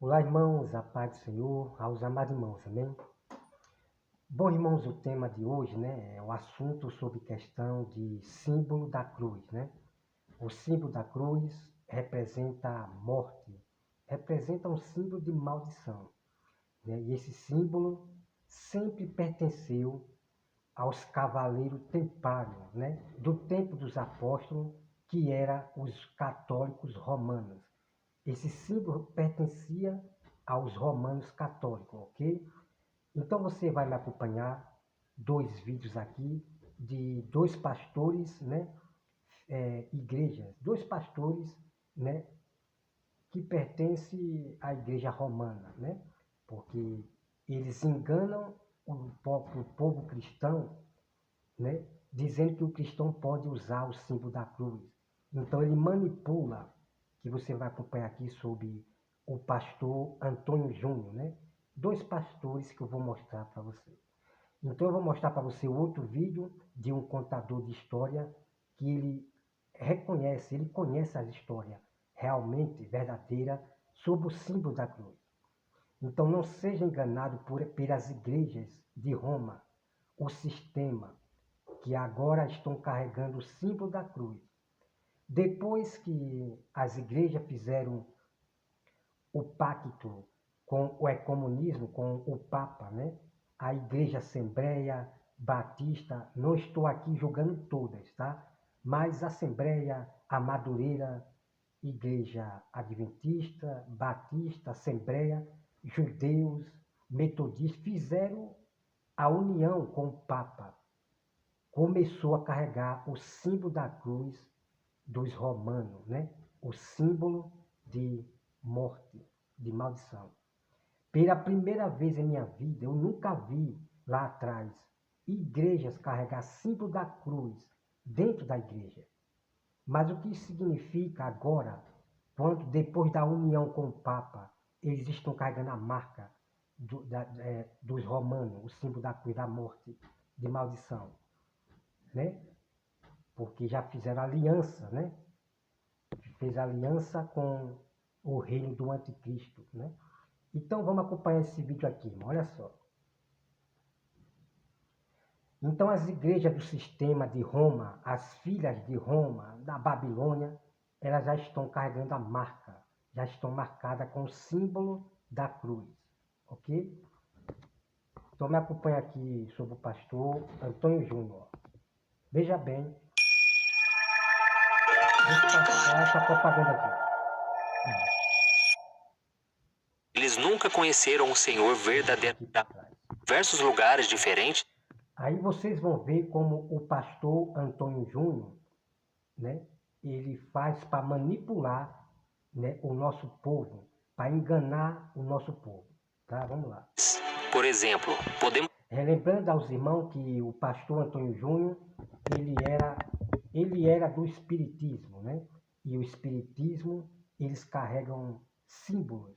Olá, irmãos, a paz do Senhor, aos amados irmãos, amém? Bom, irmãos, o tema de hoje, é o assunto sobre questão de símbolo da cruz, O símbolo da cruz representa a morte, representa um símbolo de maldição, E esse símbolo sempre pertenceu aos cavaleiros templários, Do tempo dos apóstolos, que eram os católicos romanos. Esse símbolo pertencia aos romanos católicos, ok? Então você vai me acompanhar dois vídeos aqui de dois pastores, igrejas, dois pastores, né, que pertencem à igreja romana, Porque eles enganam o povo cristão, dizendo que o cristão pode usar o símbolo da cruz. Então ele manipula, que você vai acompanhar aqui sobre o pastor Antônio Júnior, Dois pastores que eu vou mostrar para você. Então eu vou mostrar para você outro vídeo de um contador de história que ele conhece as histórias realmente verdadeiras sobre o símbolo da cruz. Então não seja enganado pelas igrejas de Roma, o sistema, que agora estão carregando o símbolo da cruz. Depois que as igrejas fizeram o pacto com o ecumenismo, com o Papa, A Igreja Assembleia Batista, não estou aqui julgando todas, tá? Mas Assembleia, a Madureira, Igreja Adventista, Batista, Assembleia, Judeus, Metodistas, fizeram a união com o Papa. Começou a carregar o símbolo da cruz dos romanos, O símbolo de morte, de maldição. Pela primeira vez em minha vida, eu nunca vi lá atrás igrejas carregar símbolo da cruz dentro da igreja. Mas o que significa agora, quando depois da união com o Papa, eles estão carregando a marca dos romanos, o símbolo da cruz, da morte, de maldição, Porque já fizeram aliança, Fez aliança com o reino do anticristo, Então vamos acompanhar esse vídeo aqui, irmão. Olha só. Então as igrejas do sistema de Roma, as filhas de Roma, da Babilônia, elas já estão carregando a marca, já estão marcadas com o símbolo da cruz, ok? Então me acompanha aqui sobre o pastor Antônio Júnior. Veja bem, deixa eu passar essa propaganda aqui. Eles nunca conheceram o Senhor verdadeiramente. Diversos lugares diferentes. Aí vocês vão ver como o pastor Antônio Júnior, ele faz para manipular, o nosso povo, para enganar o nosso povo. Tá? Vamos lá. Por exemplo, podemos... Relembrando aos irmãos que o pastor Antônio Júnior, ele era do espiritismo, E o espiritismo, eles carregam símbolos,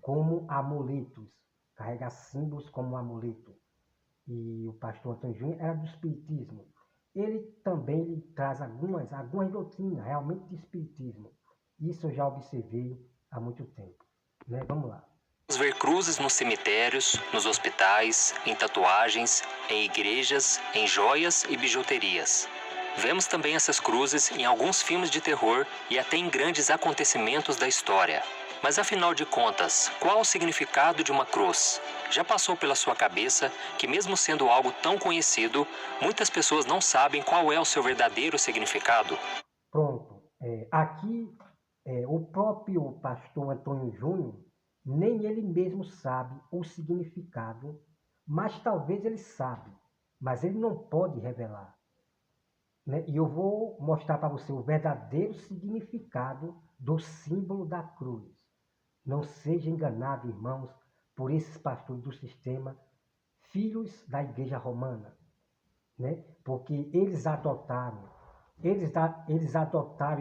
Como amuletos. Carrega símbolos como amuleto. E o pastor Antônio Júnior era do espiritismo. Ele também traz algumas doutrinas realmente de espiritismo. Isso eu já observei há muito tempo. Vamos lá. ver cruzes nos cemitérios, nos hospitais, em tatuagens, em igrejas, em joias e bijuterias. Vemos também essas cruzes em alguns filmes de terror e até em grandes acontecimentos da história. Mas afinal de contas, qual o significado de uma cruz? Já passou pela sua cabeça que, mesmo sendo algo tão conhecido, muitas pessoas não sabem qual é o seu verdadeiro significado? Pronto. Aqui, o próprio pastor Antônio Júnior, nem ele mesmo sabe o significado, mas talvez ele sabe, mas ele não pode revelar. E eu vou mostrar para você o verdadeiro significado do símbolo da cruz. Não seja enganado, irmãos, por esses pastores do sistema, filhos da igreja romana, Porque eles adotaram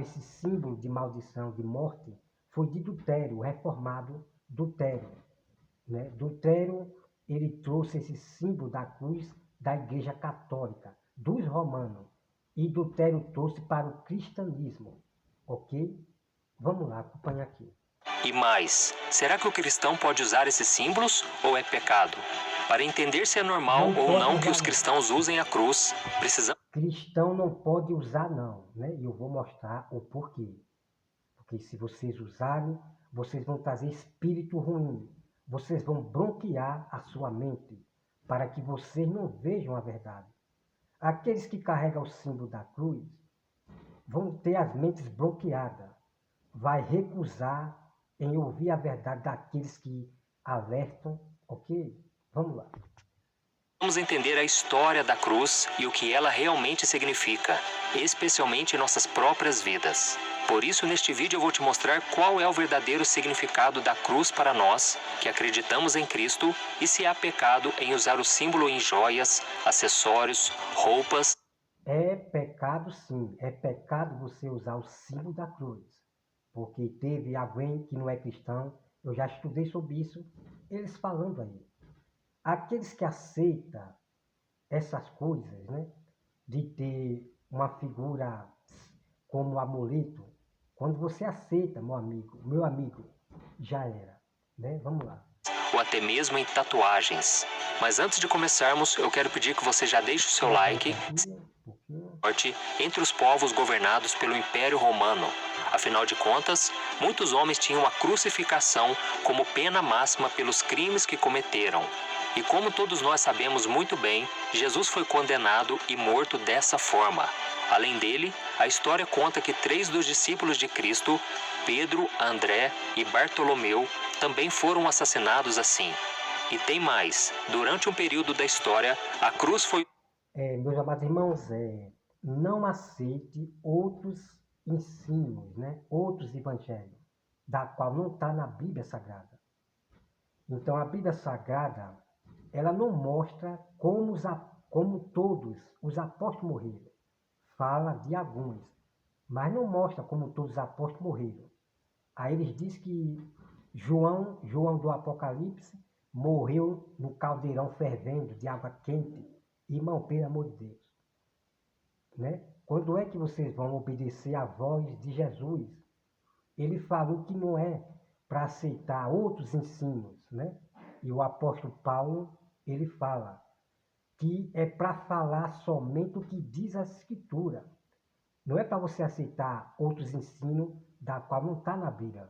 esse símbolo de maldição, de morte, foi de Lutero, o reformado Lutero, Lutero, ele trouxe esse símbolo da cruz da igreja católica, dos romanos, e Lutero trouxe para o cristianismo, ok? Vamos lá, acompanha aqui. E mais, será que o cristão pode usar esses símbolos ou é pecado? Para entender se é normal Não ou pode não que usar, os não. cristãos usem a cruz, precisamos Cristão não pode usar, não, né? E eu vou mostrar o porquê. Porque se vocês usarem, vocês vão trazer espírito ruim. Vocês vão bloquear a sua mente para que vocês não vejam a verdade. Aqueles que carregam o símbolo da cruz vão ter as mentes bloqueadas. Vai recusar em ouvir a verdade daqueles que alertam, ok? Vamos lá. entender a história da cruz e o que ela realmente significa, especialmente em nossas próprias vidas. Por isso, neste vídeo eu vou te mostrar qual é o verdadeiro significado da cruz para nós, que acreditamos em Cristo, e se há pecado em usar o símbolo em joias, acessórios, roupas. É pecado, sim. É pecado você usar o símbolo da cruz. Porque teve alguém que não é cristão, eu já estudei sobre isso, eles falando aí. Aqueles que aceitam essas coisas, né, de ter uma figura como amuleto, quando você aceita, meu amigo, já era, né? Vamos lá. Ou até mesmo em tatuagens. Mas antes de começarmos, eu quero pedir que você já deixe o seu like entre os povos governados pelo Império Romano. Afinal de contas, muitos homens tinham a crucificação como pena máxima pelos crimes que cometeram. E como todos nós sabemos muito bem, Jesus foi condenado e morto dessa forma. Além dele, a história conta que 3 dos discípulos de Cristo, Pedro, André e Bartolomeu, também foram assassinados assim. E tem mais, durante um período da história, a cruz foi... Meus amados irmãos, não aceite outros ensinos, né? Outros evangelhos, da qual não está na Bíblia Sagrada. Então, a Bíblia Sagrada, ela não mostra como todos os apóstolos morreram. Fala de alguns, mas não mostra como todos os apóstolos morreram. Aí eles dizem que João do Apocalipse, morreu no caldeirão fervendo de água quente. Irmão, pelo amor de Deus. Né? Quando é que vocês vão obedecer à voz de Jesus? Ele falou que não é para aceitar outros ensinos, né? E o apóstolo Paulo, ele fala que é para falar somente o que diz a Escritura. Não é para você aceitar outros ensinos da qual não está na Bíblia.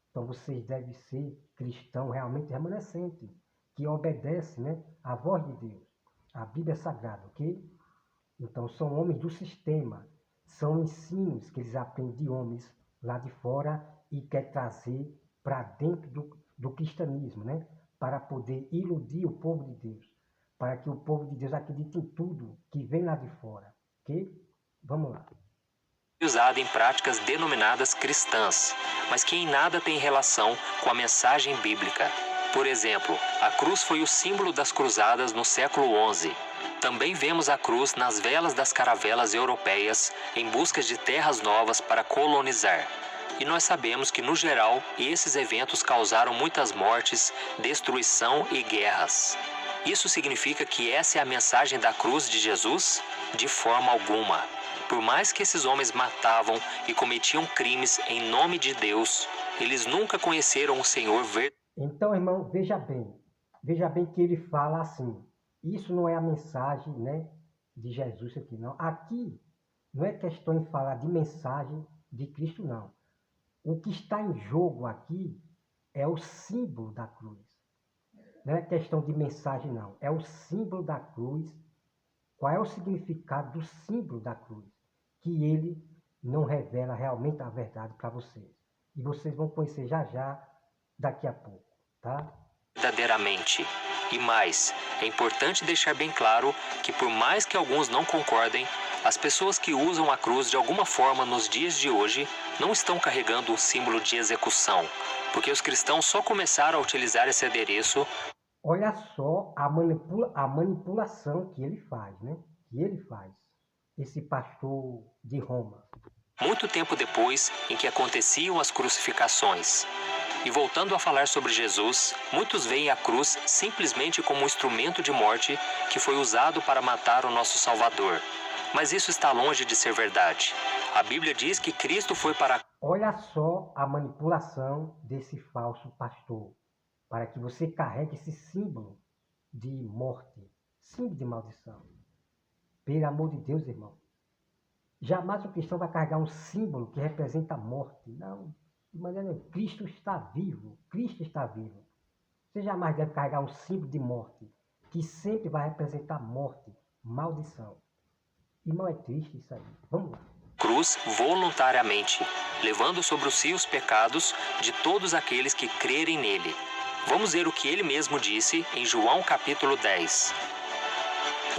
Então vocês devem ser cristão realmente remanescente, que obedece, né, à voz de Deus. A Bíblia é sagrada, ok? Então são homens do sistema. São ensinos que eles aprendem de homens lá de fora e quer trazer para dentro do cristianismo, né? Para poder iludir o povo de Deus. Para que o povo de Deus acredite em tudo que vem lá de fora. Ok? Vamos lá. Usada em práticas denominadas cristãs, mas que em nada tem relação com a mensagem bíblica. Por exemplo, a cruz foi o símbolo das cruzadas no século XI. Também vemos a cruz nas velas das caravelas europeias em busca de terras novas para colonizar. E nós sabemos que, no geral, esses eventos causaram muitas mortes, destruição e guerras. Isso significa que essa é a mensagem da cruz de Jesus? De forma alguma. Por mais que esses homens matavam e cometiam crimes em nome de Deus, eles nunca conheceram o Senhor verdadeiro. Então, irmão, veja bem que ele fala assim, isso não é a mensagem, né, de Jesus aqui, não. Aqui não é questão em falar de mensagem de Cristo, não. O que está em jogo aqui é o símbolo da cruz. Não é questão de mensagem, não. É o símbolo da cruz. Qual é o significado do símbolo da cruz? Que ele não revela realmente a verdade para vocês. E vocês vão conhecer já, daqui a pouco, tá? Verdadeiramente. E mais, é importante deixar bem claro que por mais que alguns não concordem, as pessoas que usam a cruz de alguma forma nos dias de hoje não estão carregando um símbolo de execução, porque os cristãos só começaram a utilizar esse adereço. Olha só a manipulação que ele faz, né? Que ele faz, esse pastor de Roma. Muito tempo depois em que aconteciam as crucificações. E voltando a falar sobre Jesus, muitos veem a cruz simplesmente como um instrumento de morte que foi usado para matar o nosso Salvador. Mas isso está longe de ser verdade. A Bíblia diz que Cristo foi para Olha só a manipulação desse falso pastor, para que você carregue esse símbolo de morte, símbolo de maldição. Pelo amor de Deus, irmão. Jamais o cristão vai carregar um símbolo que representa a morte. Não, de maneira nenhuma. Cristo está vivo. Cristo está vivo. Você jamais deve carregar um símbolo de morte, que sempre vai representar morte, maldição. Irmão, é triste isso aí. Vamos lá. Cruz voluntariamente, levando sobre si os pecados de todos aqueles que crerem nele. Vamos ver o que ele mesmo disse em João capítulo 10.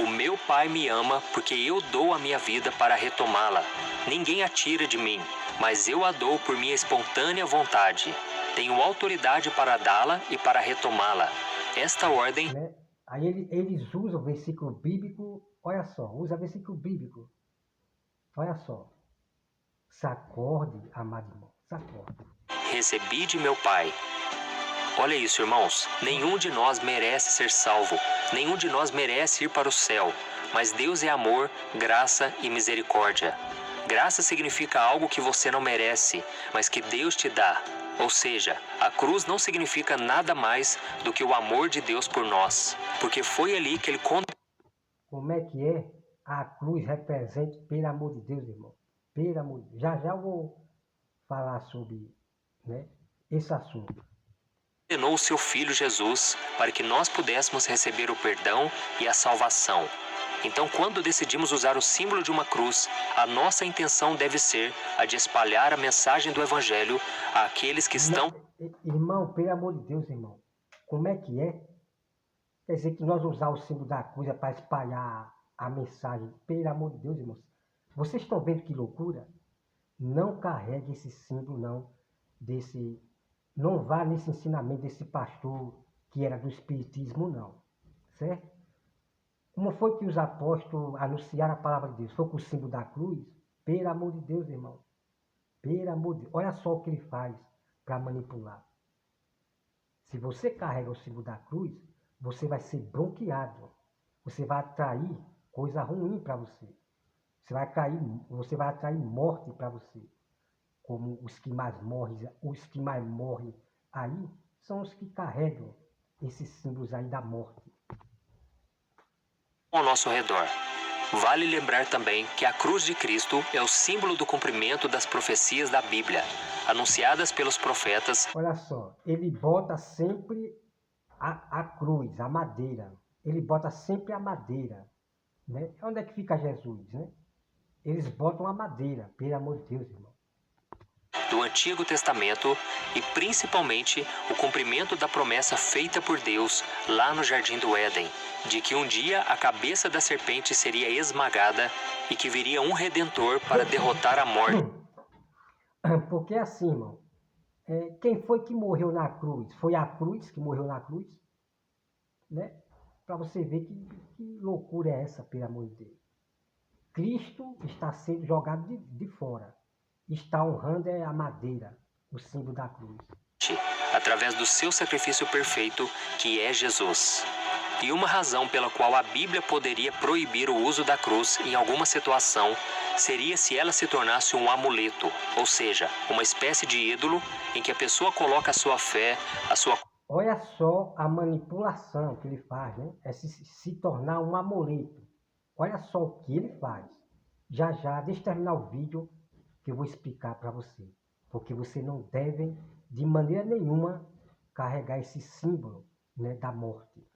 O meu Pai me ama porque eu dou a minha vida para retomá-la. Ninguém a tira de mim, mas eu a dou por minha espontânea vontade. Tenho autoridade para dá-la e para retomá-la. Esta ordem... Né? Aí eles usam o versículo bíblico, olha só, usa versículo bíblico. Olha só. Sacode, amado irmão, sacode. Recebi de meu Pai. Olha isso, irmãos. Nenhum de nós merece ser salvo. Nenhum de nós merece ir para o céu. Mas Deus é amor, graça e misericórdia. Graça significa algo que você não merece, mas que Deus te dá. Ou seja, a cruz não significa nada mais do que o amor de Deus por nós. Porque foi ali que ele... Como é que é? A cruz representa, pelo amor de Deus, irmão. Pelo amor de Deus. Já já eu vou falar sobre, né, esse assunto. Ordenou o seu Filho Jesus para que nós pudéssemos receber o perdão e a salvação. Então, quando decidimos usar o símbolo de uma cruz, a nossa intenção deve ser a de espalhar a mensagem do Evangelho àqueles que estão... Irmão, pelo amor de Deus, irmão. Como é que é? Quer dizer que nós usar o símbolo da cruz é para espalhar a mensagem. Pelo amor de Deus, irmãos. Vocês estão vendo que loucura? Não carregue esse símbolo, não. Não vá nesse ensinamento desse pastor que era do espiritismo, não. Certo? Como foi que os apóstolos anunciaram a palavra de Deus? Foi com o símbolo da cruz? Pelo amor de Deus, irmão. Pelo amor de Deus. Olha só o que ele faz para manipular. Se você carrega o símbolo da cruz, você vai ser bronqueado. Você vai atrair coisa ruim para você. Você vai atrair morte para você. Como os que mais morrem aí são os que carregam esses símbolos aí da morte. Ao nosso redor. Vale lembrar também que a cruz de Cristo é o símbolo do cumprimento das profecias da Bíblia, anunciadas pelos profetas. Olha só, ele bota sempre a cruz, a madeira. Ele bota sempre a madeira. Né? Onde é que fica Jesus? Né? Eles botam a madeira, pelo amor de Deus, irmão. Do Antigo Testamento e principalmente o cumprimento da promessa feita por Deus lá no Jardim do Éden, de que um dia a cabeça da serpente seria esmagada e que viria um Redentor para derrotar a morte. Porque assim, irmão, quem foi que morreu na cruz? Foi a cruz que morreu na cruz? Né? Para você ver que loucura é essa, pelo amor de Deus. Cristo está sendo jogado de fora. Está honrando a madeira, o símbolo da cruz. Através do seu sacrifício perfeito, que é Jesus. E uma razão pela qual a Bíblia poderia proibir o uso da cruz em alguma situação seria se ela se tornasse um amuleto, ou seja, uma espécie de ídolo em que a pessoa coloca a sua fé, a sua... Olha só a manipulação que ele faz, né? É se tornar um amuleto. Olha só o que ele faz. Já, deixa eu terminar o vídeo que eu vou explicar para você. Porque você não deve, de maneira nenhuma, carregar esse símbolo, né, da morte.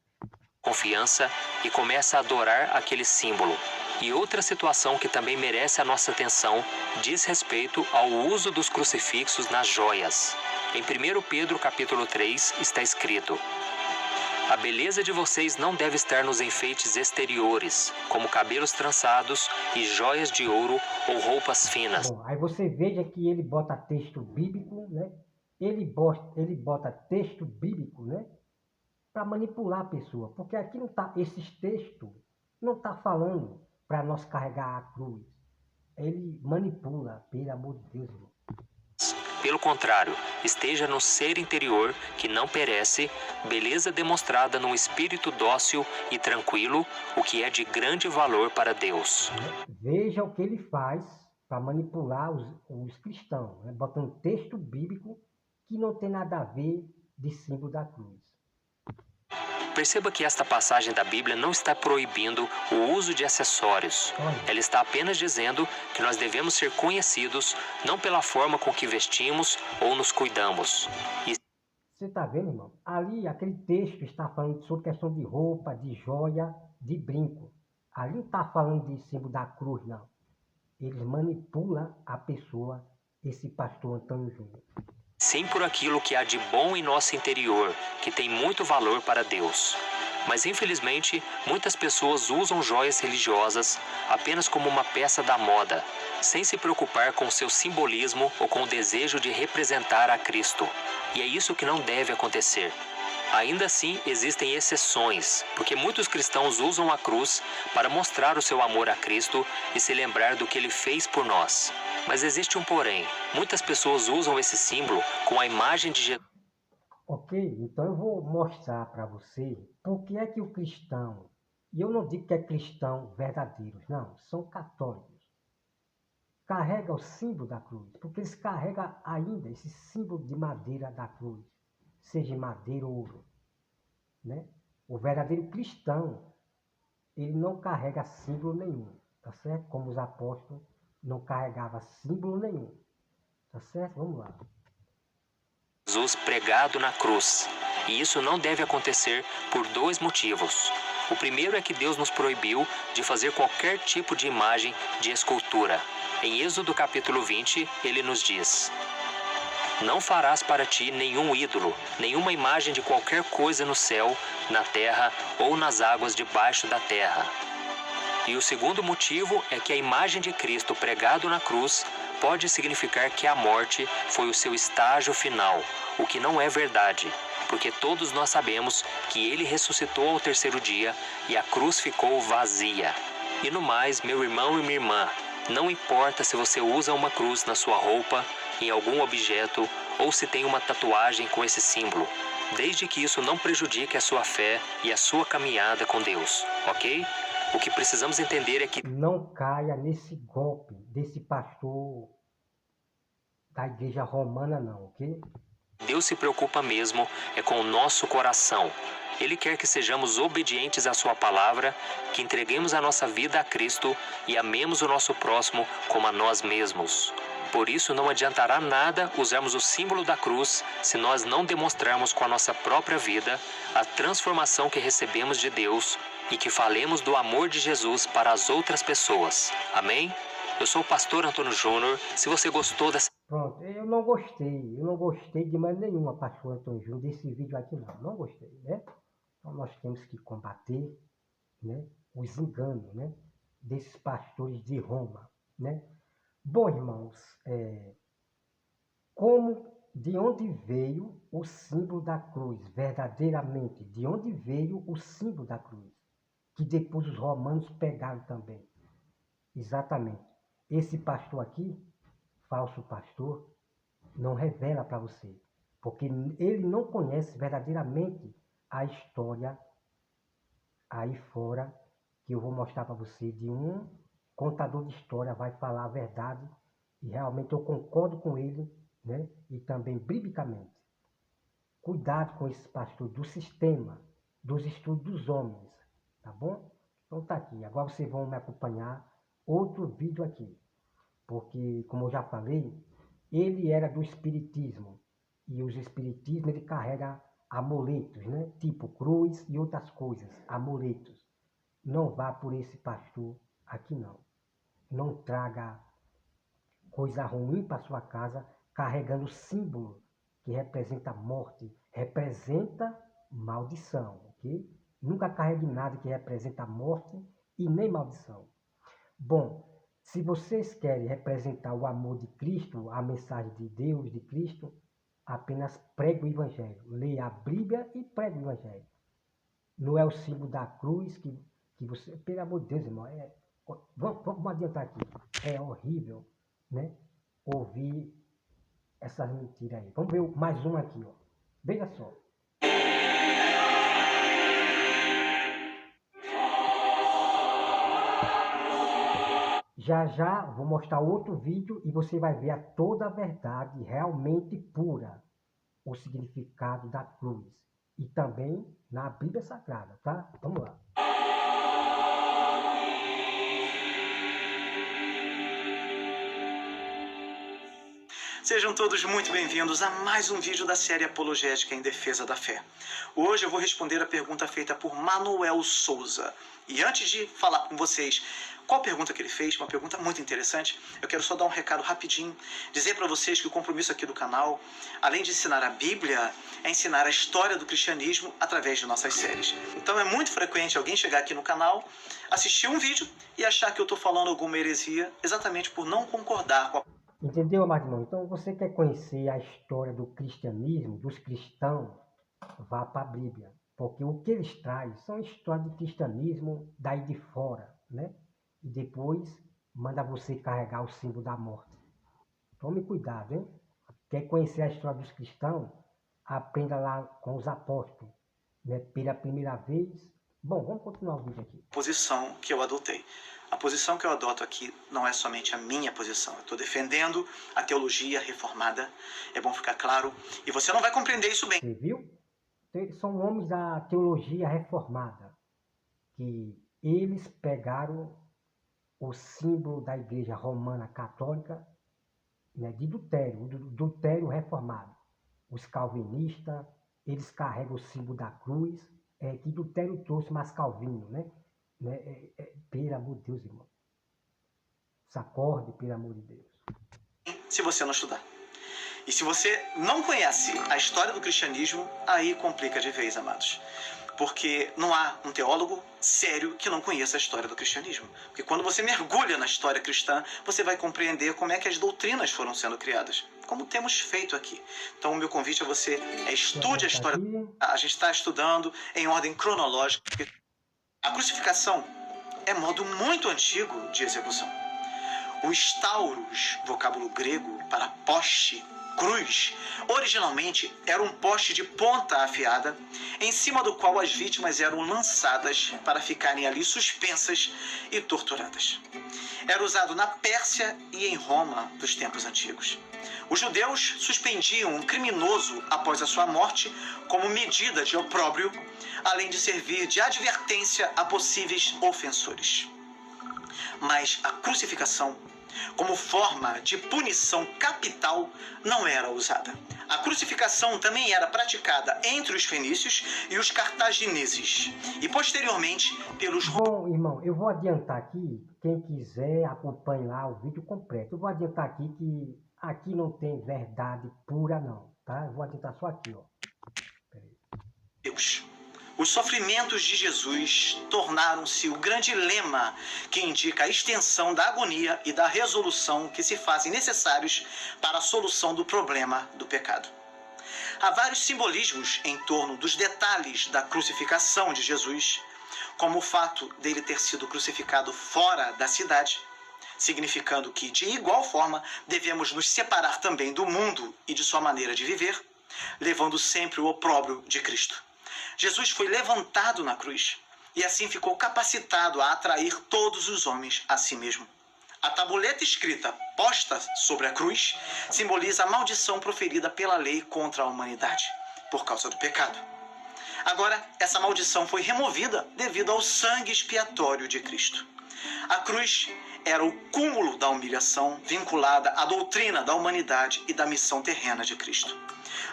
Confiança e começa a adorar aquele símbolo. E outra situação que também merece a nossa atenção diz respeito ao uso dos crucifixos nas joias. Em 1 Pedro capítulo 3 está escrito: a beleza de vocês não deve estar nos enfeites exteriores, como cabelos trançados e joias de ouro ou roupas finas. Bom, aí você veja que ele bota texto bíblico, né? Ele bota texto bíblico, né? Para manipular a pessoa. Porque aqui não tá, esses textos não tá falando para nós carregar a cruz. Ele manipula, pelo amor de Deus, irmão. Pelo contrário, esteja no ser interior que não perece, beleza demonstrada num espírito dócil e tranquilo, o que é de grande valor para Deus. Veja o que ele faz para manipular os cristãos, né? Botando texto bíblico que não tem nada a ver de símbolo da cruz. Perceba que esta passagem da Bíblia não está proibindo o uso de acessórios. Ela está apenas dizendo que nós devemos ser conhecidos não pela forma com que vestimos ou nos cuidamos. Você está vendo, irmão? Ali, aquele texto está falando sobre questão de roupa, de joia, de brinco. Ali não está falando de símbolo da cruz, não. Eles manipulam a pessoa, esse pastor Antônio Júnior. Sim, por aquilo que há de bom em nosso interior, que tem muito valor para Deus. Mas infelizmente, muitas pessoas usam joias religiosas apenas como uma peça da moda, sem se preocupar com seu simbolismo ou com o desejo de representar a Cristo. E é isso que não deve acontecer. Ainda assim, existem exceções, porque muitos cristãos usam a cruz para mostrar o seu amor a Cristo e se lembrar do que Ele fez por nós. Mas existe um porém. Muitas pessoas usam esse símbolo com a imagem de Jesus. Ok, então eu vou mostrar para você por que é que o cristão, e eu não digo que é cristão verdadeiros, não, são católicos, carrega o símbolo da cruz, porque eles carregam ainda esse símbolo de madeira da cruz, seja madeira ou ouro, né? O verdadeiro cristão, ele não carrega símbolo nenhum, tá certo? Como os apóstolos não carregavam símbolo nenhum, tá certo? Vamos lá. Jesus pregado na cruz. E isso não deve acontecer por dois motivos. O primeiro é que Deus nos proibiu de fazer qualquer tipo de imagem de escultura. Em Êxodo capítulo 20, ele nos diz: Não farás para ti nenhum ídolo, nenhuma imagem de qualquer coisa no céu, na terra ou nas águas debaixo da terra. E o segundo motivo é que a imagem de Cristo pregado na cruz pode significar que a morte foi o seu estágio final, o que não é verdade, porque todos nós sabemos que ele ressuscitou ao terceiro dia e a cruz ficou vazia. E no mais, meu irmão e minha irmã, não importa se você usa uma cruz na sua roupa, em algum objeto, ou se tem uma tatuagem com esse símbolo, desde que isso não prejudique a sua fé e a sua caminhada com Deus, ok? O que precisamos entender é que não caia nesse golpe desse pastor da igreja romana não, ok? Deus se preocupa mesmo é com o nosso coração. Ele quer que sejamos obedientes à sua palavra, que entreguemos a nossa vida a Cristo e amemos o nosso próximo como a nós mesmos. Por isso não adiantará nada usarmos o símbolo da cruz se nós não demonstrarmos com a nossa própria vida a transformação que recebemos de Deus e que falemos do amor de Jesus para as outras pessoas. Amém? Eu sou o pastor Antônio Júnior. Se você gostou dessa... Pronto, eu não gostei de maneira nenhuma, pastor Antônio Júnior, desse vídeo aqui não gostei, né? Então nós temos que combater, né, os enganos, né, desses pastores de Roma, né? Bom, irmãos, de onde veio o símbolo da cruz, verdadeiramente, de onde veio o símbolo da cruz, que depois os romanos pegaram também. Exatamente. Esse pastor aqui, falso pastor, não revela para você, porque ele não conhece verdadeiramente a história aí fora, que eu vou mostrar para você, de um contador de história, vai falar a verdade, e realmente eu concordo com ele, né? E também biblicamente. Cuidado com esse pastor do sistema, dos estudos dos homens, tá bom? Então tá aqui, agora vocês vão me acompanhar outro vídeo aqui, porque, como eu já falei, ele era do espiritismo, e os espiritismos ele carrega amuletos, né? Tipo cruz e outras coisas, amuletos. Não vá por esse pastor aqui não. Não traga coisa ruim para sua casa carregando símbolo que representa morte, representa maldição, ok? Nunca carregue nada que representa morte e nem maldição. Bom, se vocês querem representar o amor de Cristo, a mensagem de Deus, de Cristo, apenas pregue o Evangelho. Leia a Bíblia e pregue o Evangelho. Não é o símbolo da cruz que você... Pelo amor de Deus, irmão, vamos adiantar aqui. É horrível, né? Ouvir essas mentiras aí. Vamos ver mais uma aqui, ó. Veja só. já já vou mostrar outro vídeo e você vai ver toda a verdade realmente pura, o significado da cruz. E também na Bíblia Sagrada, tá? Vamos lá. Sejam todos muito bem-vindos a mais um vídeo da série Apologética em Defesa da Fé. Hoje eu vou responder a pergunta feita por Manuel Souza. E antes de falar com vocês qual a pergunta que ele fez, uma pergunta muito interessante, eu quero só dar um recado rapidinho, dizer para vocês que o compromisso aqui do canal, além de ensinar a Bíblia, é ensinar a história do cristianismo através de nossas séries. Então é muito frequente alguém chegar aqui no canal, assistir um vídeo e achar que eu estou falando alguma heresia exatamente por não concordar com a... Entendeu, amado irmão? Então, você quer conhecer a história do cristianismo, dos cristãos, vá para a Bíblia. Porque o que eles trazem são histórias de cristianismo daí de fora, né? E depois manda você carregar o símbolo da morte. Tome cuidado, hein? Quer conhecer a história dos cristãos? Aprenda lá com os apóstolos, né? Pela primeira vez. Bom, vamos continuar o vídeo aqui. Posição que eu adotei. A posição que eu adoto aqui não é somente a minha posição. Eu estou defendendo a teologia reformada. É bom ficar claro. E você não vai compreender isso bem. Você viu? São homens da teologia reformada, que eles pegaram o símbolo da Igreja Romana Católica, né, de Lutério, do Lutério reformado. Os calvinistas, eles carregam o símbolo da cruz, que Lutério trouxe, mas Calvino, né? Pelo amor de Deus, irmão. Sacode, pelo amor de Deus. Se você não estudar. E se você não conhece a história do cristianismo, aí complica de vez, amados. Porque não há um teólogo sério que não conheça a história do cristianismo. Porque quando você mergulha na história cristã, você vai compreender como é que as doutrinas foram sendo criadas, como temos feito aqui. Então o meu convite a você é estude a história. A gente está estudando em ordem cronológica. A crucificação é modo muito antigo de execução. O stauros, vocábulo grego para poste, cruz, originalmente era um poste de ponta afiada, em cima do qual as vítimas eram lançadas para ficarem ali suspensas e torturadas. Era usado na Pérsia e em Roma dos tempos antigos. Os judeus suspendiam um criminoso após a sua morte como medida de opróbrio, além de servir de advertência a possíveis ofensores. Mas a crucificação, como forma de punição capital, não era usada. A crucificação também era praticada entre os fenícios e os cartagineses, e posteriormente pelos... Bom, irmão, eu vou adiantar aqui, quem quiser acompanhe lá o vídeo completo. Eu vou adiantar aqui que aqui não tem verdade pura não, tá? Eu vou adiantar só aqui, ó. Deus. Os sofrimentos de Jesus tornaram-se o grande lema que indica a extensão da agonia e da resolução que se fazem necessários para a solução do problema do pecado. Há vários simbolismos em torno dos detalhes da crucificação de Jesus, como o fato dele ter sido crucificado fora da cidade, significando que, de igual forma, devemos nos separar também do mundo e de sua maneira de viver, levando sempre o opróbrio de Cristo. Jesus foi levantado na cruz e assim ficou capacitado a atrair todos os homens a si mesmo. A tabuleta escrita posta sobre a cruz simboliza a maldição proferida pela lei contra a humanidade, por causa do pecado. Agora, essa maldição foi removida devido ao sangue expiatório de Cristo. A cruz era o cúmulo da humilhação vinculada à doutrina da humanidade e da missão terrena de Cristo.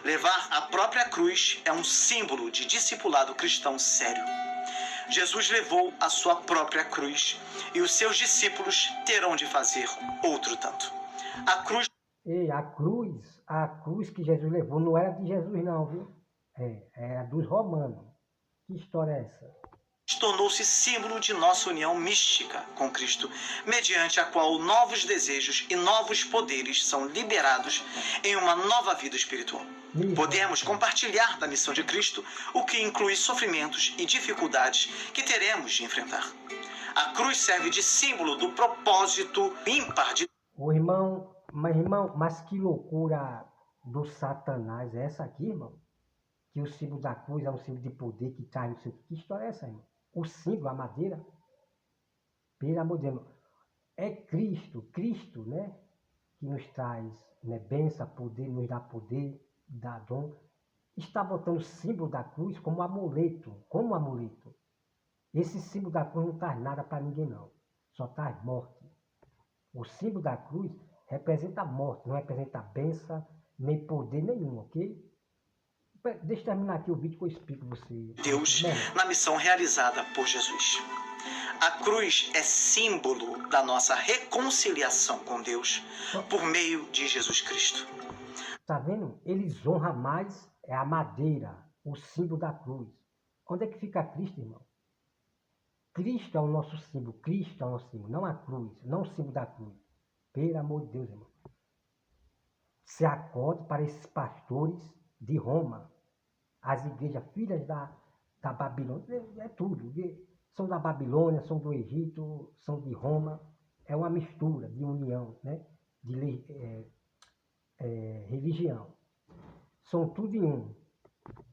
Levar a própria cruz é um símbolo de discipulado cristão sério. Jesus levou a sua própria cruz e os seus discípulos terão de fazer outro tanto. A cruz... Ei, a cruz que Jesus levou não era de Jesus não, viu? Era dos romanos. Que história é essa? Tornou-se símbolo de nossa união mística com Cristo, mediante a qual novos desejos e novos poderes são liberados em uma nova vida espiritual. Podemos compartilhar da missão de Cristo, o que inclui sofrimentos e dificuldades que teremos de enfrentar. A cruz serve de símbolo do propósito ímpar de... Irmão, mas que loucura do Satanás é essa aqui, irmão? Que o símbolo da cruz é um símbolo de poder que traz não sei o que. Que história é essa, irmão? O símbolo, a madeira? Pelo amor de Deus. é Cristo, né? Que nos traz, né, bênção, poder, nos dá poder, dá dom. Está botando o símbolo da cruz como amuleto, Esse símbolo da cruz não traz nada para ninguém, não. Só traz morte. O símbolo da cruz representa a morte, não representa bênção, nem poder nenhum, ok? Deixa eu terminar aqui o vídeo que eu explico você. Deus na missão realizada por Jesus. A cruz é símbolo da nossa reconciliação com Deus por meio de Jesus Cristo. Tá vendo? Eles honram mais a madeira, o símbolo da cruz. Onde é que fica Cristo, irmão? Cristo é o nosso símbolo, Cristo é o nosso símbolo, não a cruz, não o símbolo da cruz. Pelo amor de Deus, irmão. Se acorde para esses pastores de Roma, as igrejas filhas da Babilônia, é tudo. São da Babilônia, são do Egito, são de Roma. É uma mistura de união, né? De religião. São tudo em um.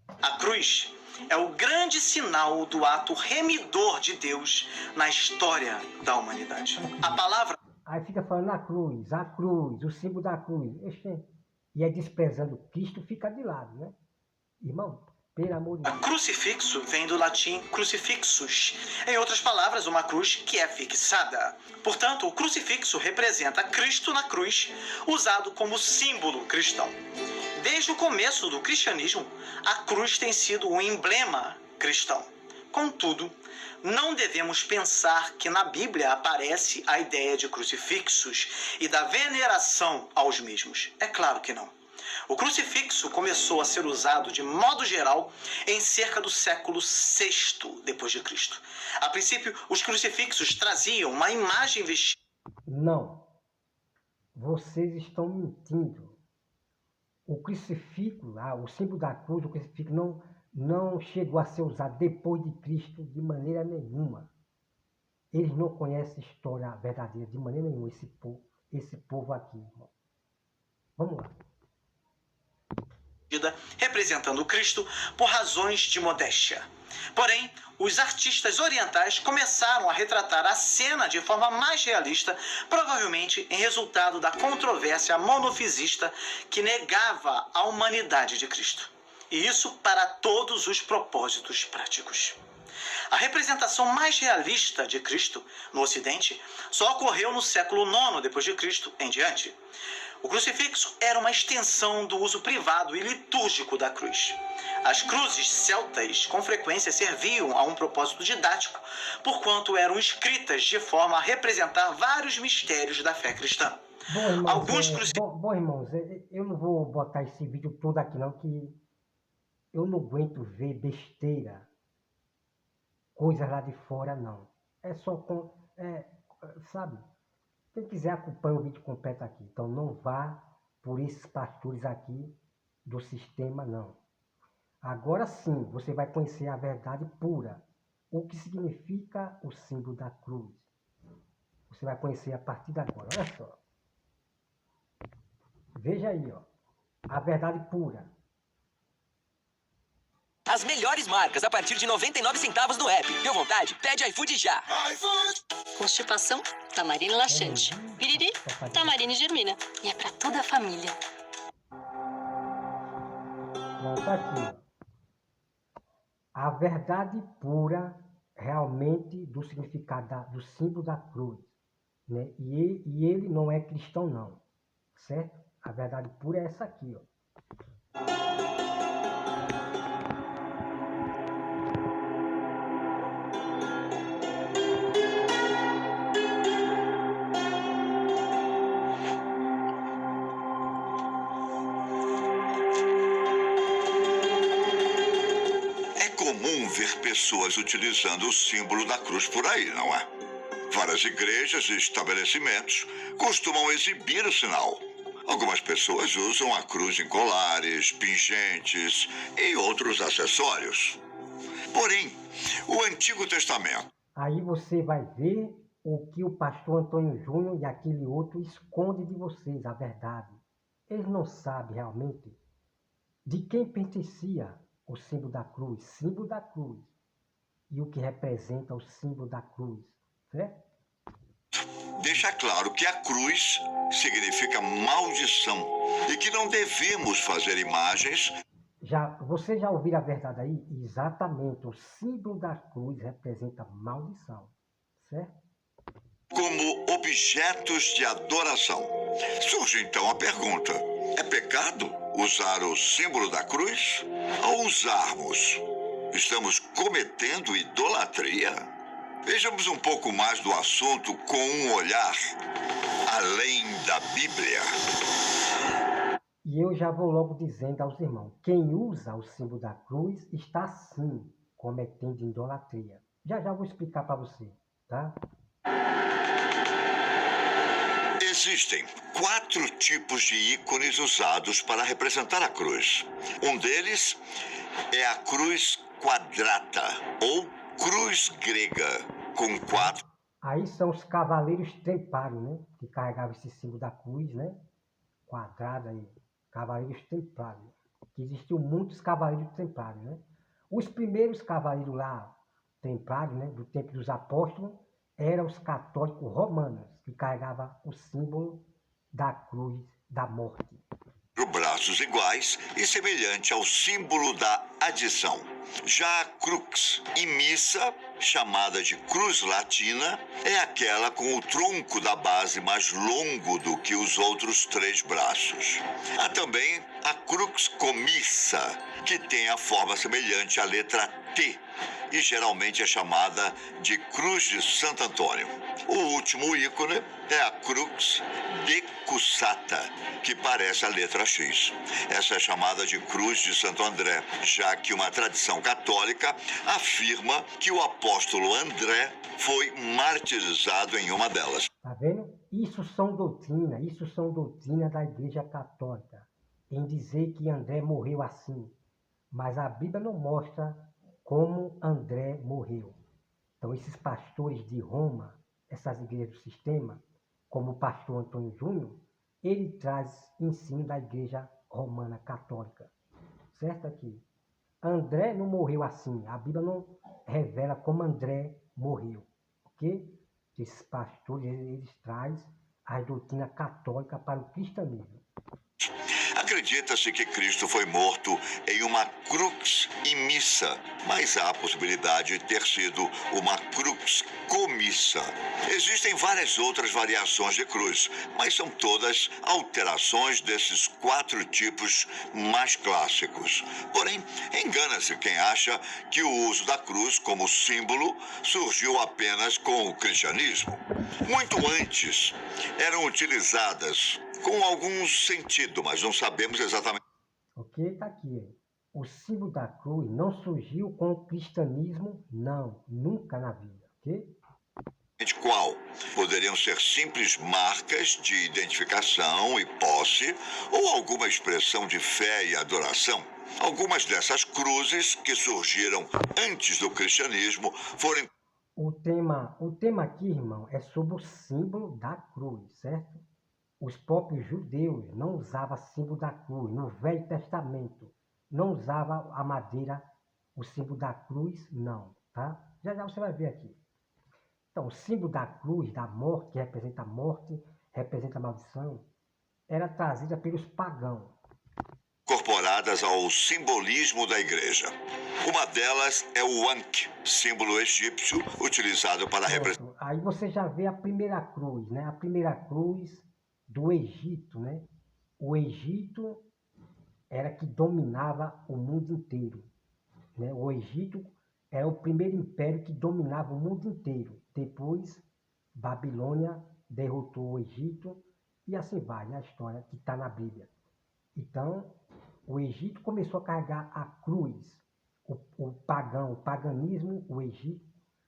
A cruz é o grande sinal do ato remidor de Deus na história da humanidade. A palavra... Aí fica falando a cruz, o símbolo da cruz. E é desprezando Cristo, fica de lado, né? Irmão, pelo amor de Deus. Crucifixo vem do latim crucifixus. Em outras palavras, uma cruz que é fixada. Portanto, o crucifixo representa Cristo na cruz, usado como símbolo cristão. Desde o começo do cristianismo, a cruz tem sido um emblema cristão. Contudo, não devemos pensar que na Bíblia aparece a ideia de crucifixos e da veneração aos mesmos. É claro que não. O crucifixo começou a ser usado de modo geral em cerca do século VI depois de Cristo. A princípio, os crucifixos traziam uma imagem vestida. Não. Vocês estão mentindo. O crucifixo, o símbolo da cruz, o crucifixo não chegou a ser usado depois de Cristo de maneira nenhuma. Eles não conhecem a história verdadeira de maneira nenhuma, esse povo aqui, irmão. Vamos lá. Representando Cristo por razões de modéstia. Porém, os artistas orientais começaram a retratar a cena de forma mais realista, provavelmente em resultado da controvérsia monofisista que negava a humanidade de Cristo. E isso para todos os propósitos práticos. A representação mais realista de Cristo no Ocidente só ocorreu no século IX depois de Cristo em diante. O crucifixo era uma extensão do uso privado e litúrgico da cruz. As cruzes celtas com frequência serviam a um propósito didático, porquanto eram escritas de forma a representar vários mistérios da fé cristã. Bom, irmãos, eu não vou botar esse vídeo todo aqui não, que eu não aguento ver besteira, coisas lá de fora não. É só sabe? Quem quiser acompanha o vídeo completo aqui. Então não vá por esses pastores aqui do sistema, não. Agora sim, você vai conhecer a verdade pura. O que significa o símbolo da cruz. Você vai conhecer a partir de agora. Olha só. Veja aí, ó. A verdade pura. As melhores marcas a partir de 99 centavos no app. Deu vontade? Pede iFood já. Constipação, tamarina laxante. Piriri, tamarina e germina. E é pra toda a família. Tá aqui, ó. A verdade pura, realmente, do significado do símbolo da cruz. Né? E ele não é cristão, não. Certo? A verdade pura é essa aqui, ó. Ver pessoas utilizando o símbolo da cruz por aí, não é? Várias igrejas e estabelecimentos costumam exibir o sinal. Algumas pessoas usam a cruz em colares, pingentes e outros acessórios. Porém, o Antigo Testamento... Aí você vai ver o que o pastor Antônio Júnior e aquele outro esconde de vocês, a verdade. Eles não sabem realmente de quem pertencia o símbolo da cruz, e o que representa o símbolo da cruz, certo? deixa claro que a cruz significa maldição e que não devemos fazer imagens. Você já ouviu a verdade aí? Exatamente, o símbolo da cruz representa maldição, certo? Como objetos de adoração. Surge então a pergunta: é pecado usar o símbolo da cruz? Ao usarmos, estamos cometendo idolatria? Vejamos um pouco mais do assunto com um olhar além da Bíblia. E eu já vou logo dizendo aos irmãos, quem usa o símbolo da cruz está sim cometendo idolatria. Já vou explicar para você, tá? Existem 4 tipos de ícones usados para representar a cruz. Um deles é a cruz quadrata, ou cruz grega, com 4. Aí são os cavaleiros templários, né? Que carregavam esse símbolo da cruz, né? Quadrada aí, cavaleiros templários. Que existiam muitos cavaleiros templários, né? Os primeiros cavaleiros lá, templários, né? Do tempo dos apóstolos, eram os católicos romanos, que carregavam o símbolo da cruz da morte. Braços iguais e semelhante ao símbolo da adição. Já a crux em missa, chamada de cruz latina, é aquela com o tronco da base mais longo do que os outros 3 braços. Há também a crux comissa, que tem a forma semelhante à letra T e geralmente é chamada de cruz de Santo Antônio. O último ícone é a crux decussata, que parece a letra X. Essa é chamada de cruz de Santo André, já que uma tradição católica afirma que o apóstolo André foi martirizado em uma delas. Tá vendo? Isso são doutrina da Igreja Católica, em dizer que André morreu assim. Mas a Bíblia não mostra como André morreu. Então, esses pastores de Roma, essas igrejas do sistema, como o pastor Antônio Júnior, ele traz ensino da Igreja Romana Católica. Certo aqui? André não morreu assim. A Bíblia não revela como André morreu. Ok? Esses pastores, eles trazem a doutrina católica para o cristianismo. Acredita-se que Cristo foi morto em uma crux em missa, mas há a possibilidade de ter sido uma crux comissa. Existem várias outras variações de cruz, mas são todas alterações desses 4 tipos mais clássicos. Porém, engana-se quem acha que o uso da cruz como símbolo surgiu apenas com o cristianismo. Muito antes, eram utilizadas com algum sentido, mas não sabemos exatamente. Ok? Tá aqui. O símbolo da cruz não surgiu com o cristianismo, não. Nunca na vida. Ok? Qual? Poderiam ser simples marcas de identificação e posse ou alguma expressão de fé e adoração. Algumas dessas cruzes que surgiram antes do cristianismo foram... O tema aqui, irmão, é sobre o símbolo da cruz, certo? Os próprios judeus não usavam símbolo da cruz. No Velho Testamento, não usava a madeira, o símbolo da cruz, não, tá? Já você vai ver aqui. Então, o símbolo da cruz, da morte, que representa a morte, representa a maldição, era trazida pelos pagãos. Incorporadas ao simbolismo da igreja. Uma delas é o Ankh, símbolo egípcio utilizado para representar... Aí você já vê a primeira cruz, né? A primeira cruz do Egito, né? O Egito era que dominava o mundo inteiro, né? O Egito era o primeiro império que dominava o mundo inteiro. Depois, Babilônia derrotou o Egito e assim vai, né? A história que está na Bíblia. Então, o Egito começou a carregar a cruz. O paganismo, o Egito,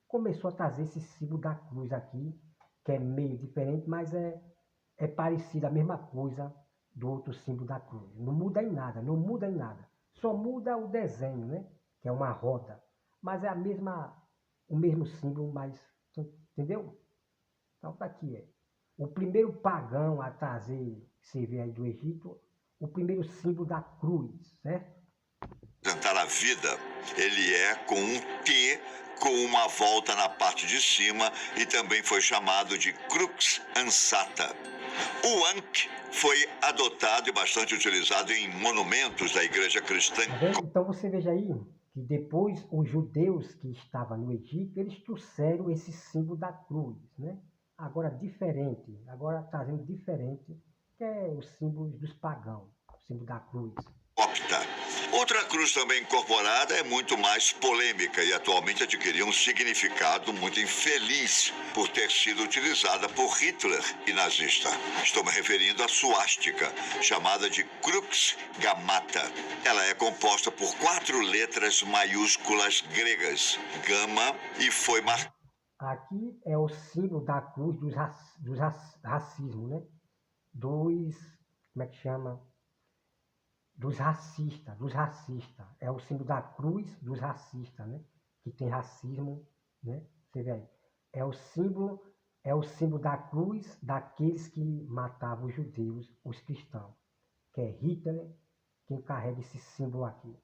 começou a trazer esse símbolo da cruz aqui, que é meio diferente, mas é parecido, a mesma coisa do outro símbolo da cruz. Não muda em nada, não muda em nada. Só muda o desenho, né? Que é uma roda. Mas é o mesmo símbolo, mas, entendeu? Então tá aqui, o primeiro pagão a trazer, você vê aí do Egito, o primeiro símbolo da cruz, certo? Representar a vida, ele é com um T com uma volta na parte de cima e também foi chamado de crux ansata. O Ankh foi adotado e bastante utilizado em monumentos da igreja cristã. Tá vendo? Então você veja aí que depois os judeus que estavam no Egito, eles trouxeram esse símbolo da cruz, né? Agora diferente, agora trazendo diferente, que é o símbolo dos pagãos, o símbolo da cruz. Copta. Outra cruz também incorporada é muito mais polêmica e atualmente adquiriu um significado muito infeliz por ter sido utilizada por Hitler e nazista. Estou me referindo à suástica, chamada de crux gamata. Ela é composta por 4 letras maiúsculas gregas, gama, e foi marcada. Aqui é o símbolo da cruz dos racismo, né? Como é que chama? Dos racistas. É o símbolo da cruz dos racistas, né? Que tem racismo, né? Você vê aí. É o símbolo da cruz daqueles que matavam os judeus, os cristãos. Que é Hitler quem carrega esse símbolo aqui.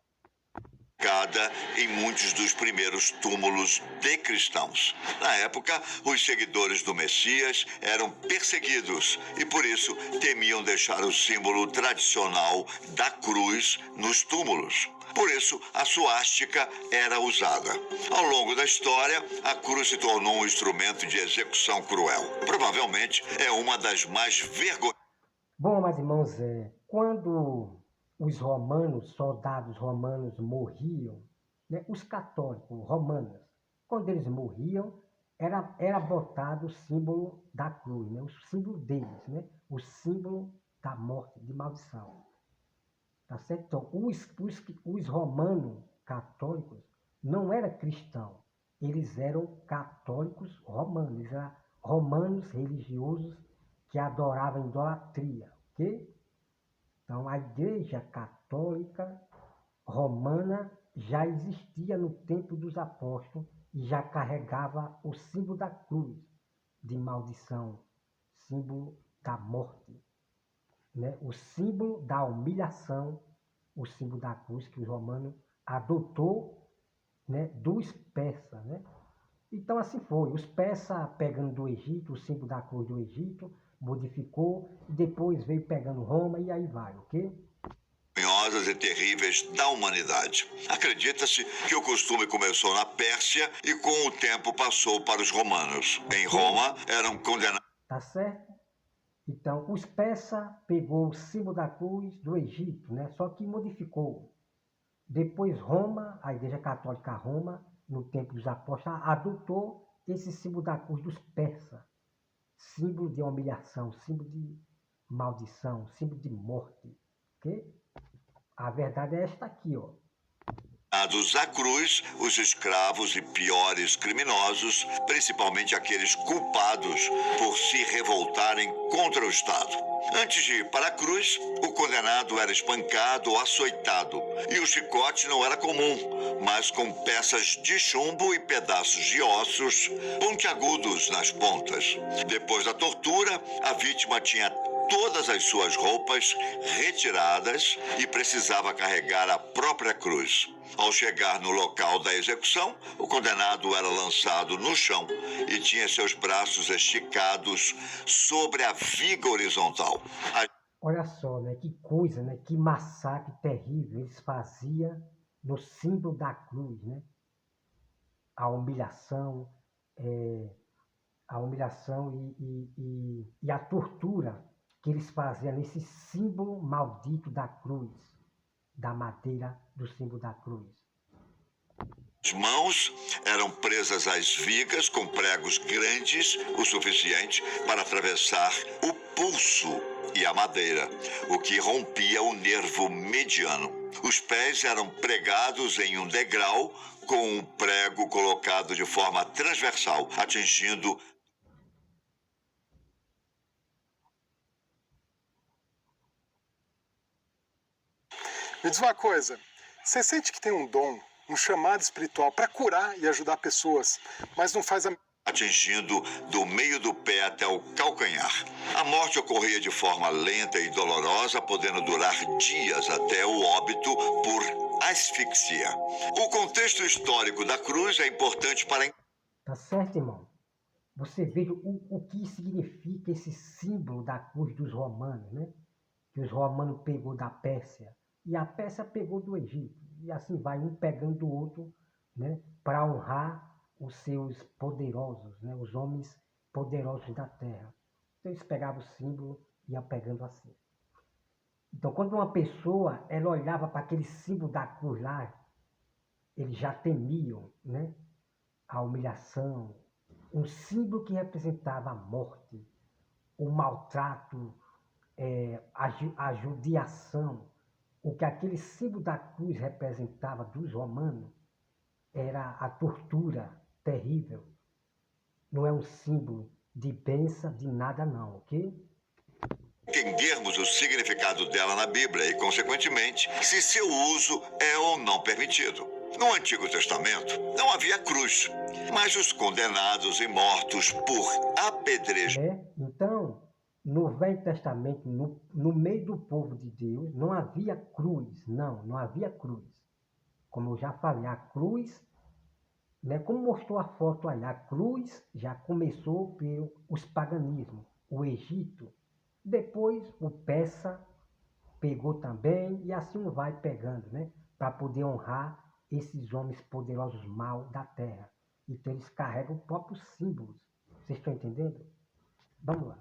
Em muitos dos primeiros túmulos de cristãos. Na época, os seguidores do Messias eram perseguidos e, por isso, temiam deixar o símbolo tradicional da cruz nos túmulos. Por isso, a suástica era usada. Ao longo da história, a cruz se tornou um instrumento de execução cruel. Provavelmente, é uma das mais vergonhosas. Bom, meus irmãos, quando os soldados romanos morriam, né, os católicos romanos, quando eles morriam, era botado o símbolo da cruz, né, o símbolo deles, né, o símbolo da morte, de maldição. Tá certo? Então, os romanos católicos não eram cristãos, eles eram católicos romanos, eles eram romanos religiosos que adoravam idolatria, ok? Então, a Igreja Católica Romana já existia no tempo dos apóstolos e já carregava o símbolo da cruz, de maldição, símbolo da morte, né? O símbolo da humilhação, o símbolo da cruz que os romanos adotou, né, dos persas, né? Então assim foi, os persas pegando do Egito, o símbolo da cruz do Egito, modificou, e depois veio pegando Roma e aí vai, ok? Vergonhosas e terríveis da humanidade. Acredita-se que o costume começou na Pérsia e com o tempo passou para os romanos. Em Roma eram condenados. Tá certo? Então, os persas pegou o símbolo da cruz do Egito, né? Só que modificou. Depois Roma, a Igreja Católica Roma, no tempo dos apóstolos, adotou esse símbolo da cruz dos persas. Símbolo de humilhação, símbolo de maldição, símbolo de morte. Ok? A verdade é esta aqui, ó. À cruz, os escravos e piores criminosos, principalmente aqueles culpados por se revoltarem contra o Estado. Antes de ir para a cruz, o condenado era espancado ou açoitado, e o chicote não era comum, mas com peças de chumbo e pedaços de ossos pontiagudos nas pontas. Depois da tortura, a vítima tinha todas as suas roupas retiradas e precisava carregar a própria cruz. Ao chegar no local da execução, o condenado era lançado no chão e tinha seus braços esticados sobre a viga horizontal. Olha só, né? Que coisa, né? Que massacre terrível eles faziam no símbolo da cruz, né? A humilhação e a tortura que eles faziam nesse símbolo maldito da cruz, da madeira do símbolo da cruz. As mãos eram presas às vigas com pregos grandes o suficiente para atravessar o pulso e a madeira, o que rompia o nervo mediano. Os pés eram pregados em um degrau com um prego colocado de forma transversal, atingindo. Me diz uma coisa, você sente que tem um dom, um chamado espiritual para curar e ajudar pessoas, mas não faz a... atingindo do meio do pé até o calcanhar. A morte ocorria de forma lenta e dolorosa, podendo durar dias até o óbito por asfixia. O contexto histórico da cruz é importante para... Tá certo, irmão? Você veja o que significa esse símbolo da cruz dos romanos, né? Que os romanos pegou da Pérsia e a Pérsia pegou do Egito. E assim vai, um pegando do outro, né? Para honrar os seus poderosos, né? Os homens poderosos da terra. Então eles pegavam o símbolo e iam pegando assim. Então quando uma pessoa, ela olhava para aquele símbolo da cruz lá, eles já temiam, né? A humilhação, um símbolo que representava a morte, o maltrato, a judiação. O que aquele símbolo da cruz representava dos romanos era a tortura terrível. Não é um símbolo de bênção, de nada não, ok? Entendermos o significado dela na Bíblia e, consequentemente, se seu uso é ou não permitido. No Antigo Testamento, não havia cruz, mas os condenados e mortos por apedrejamento. Né? Então, no Velho Testamento, no meio do povo de Deus, não havia cruz, não havia cruz. Como eu já falei, a cruz, né, como mostrou a foto aí, a cruz já começou pelos paganismos, o Egito, depois o persa pegou também, e assim vai pegando, né, para poder honrar esses homens poderosos mal da terra. Então eles carregam próprios símbolos. Vocês estão entendendo? Vamos lá.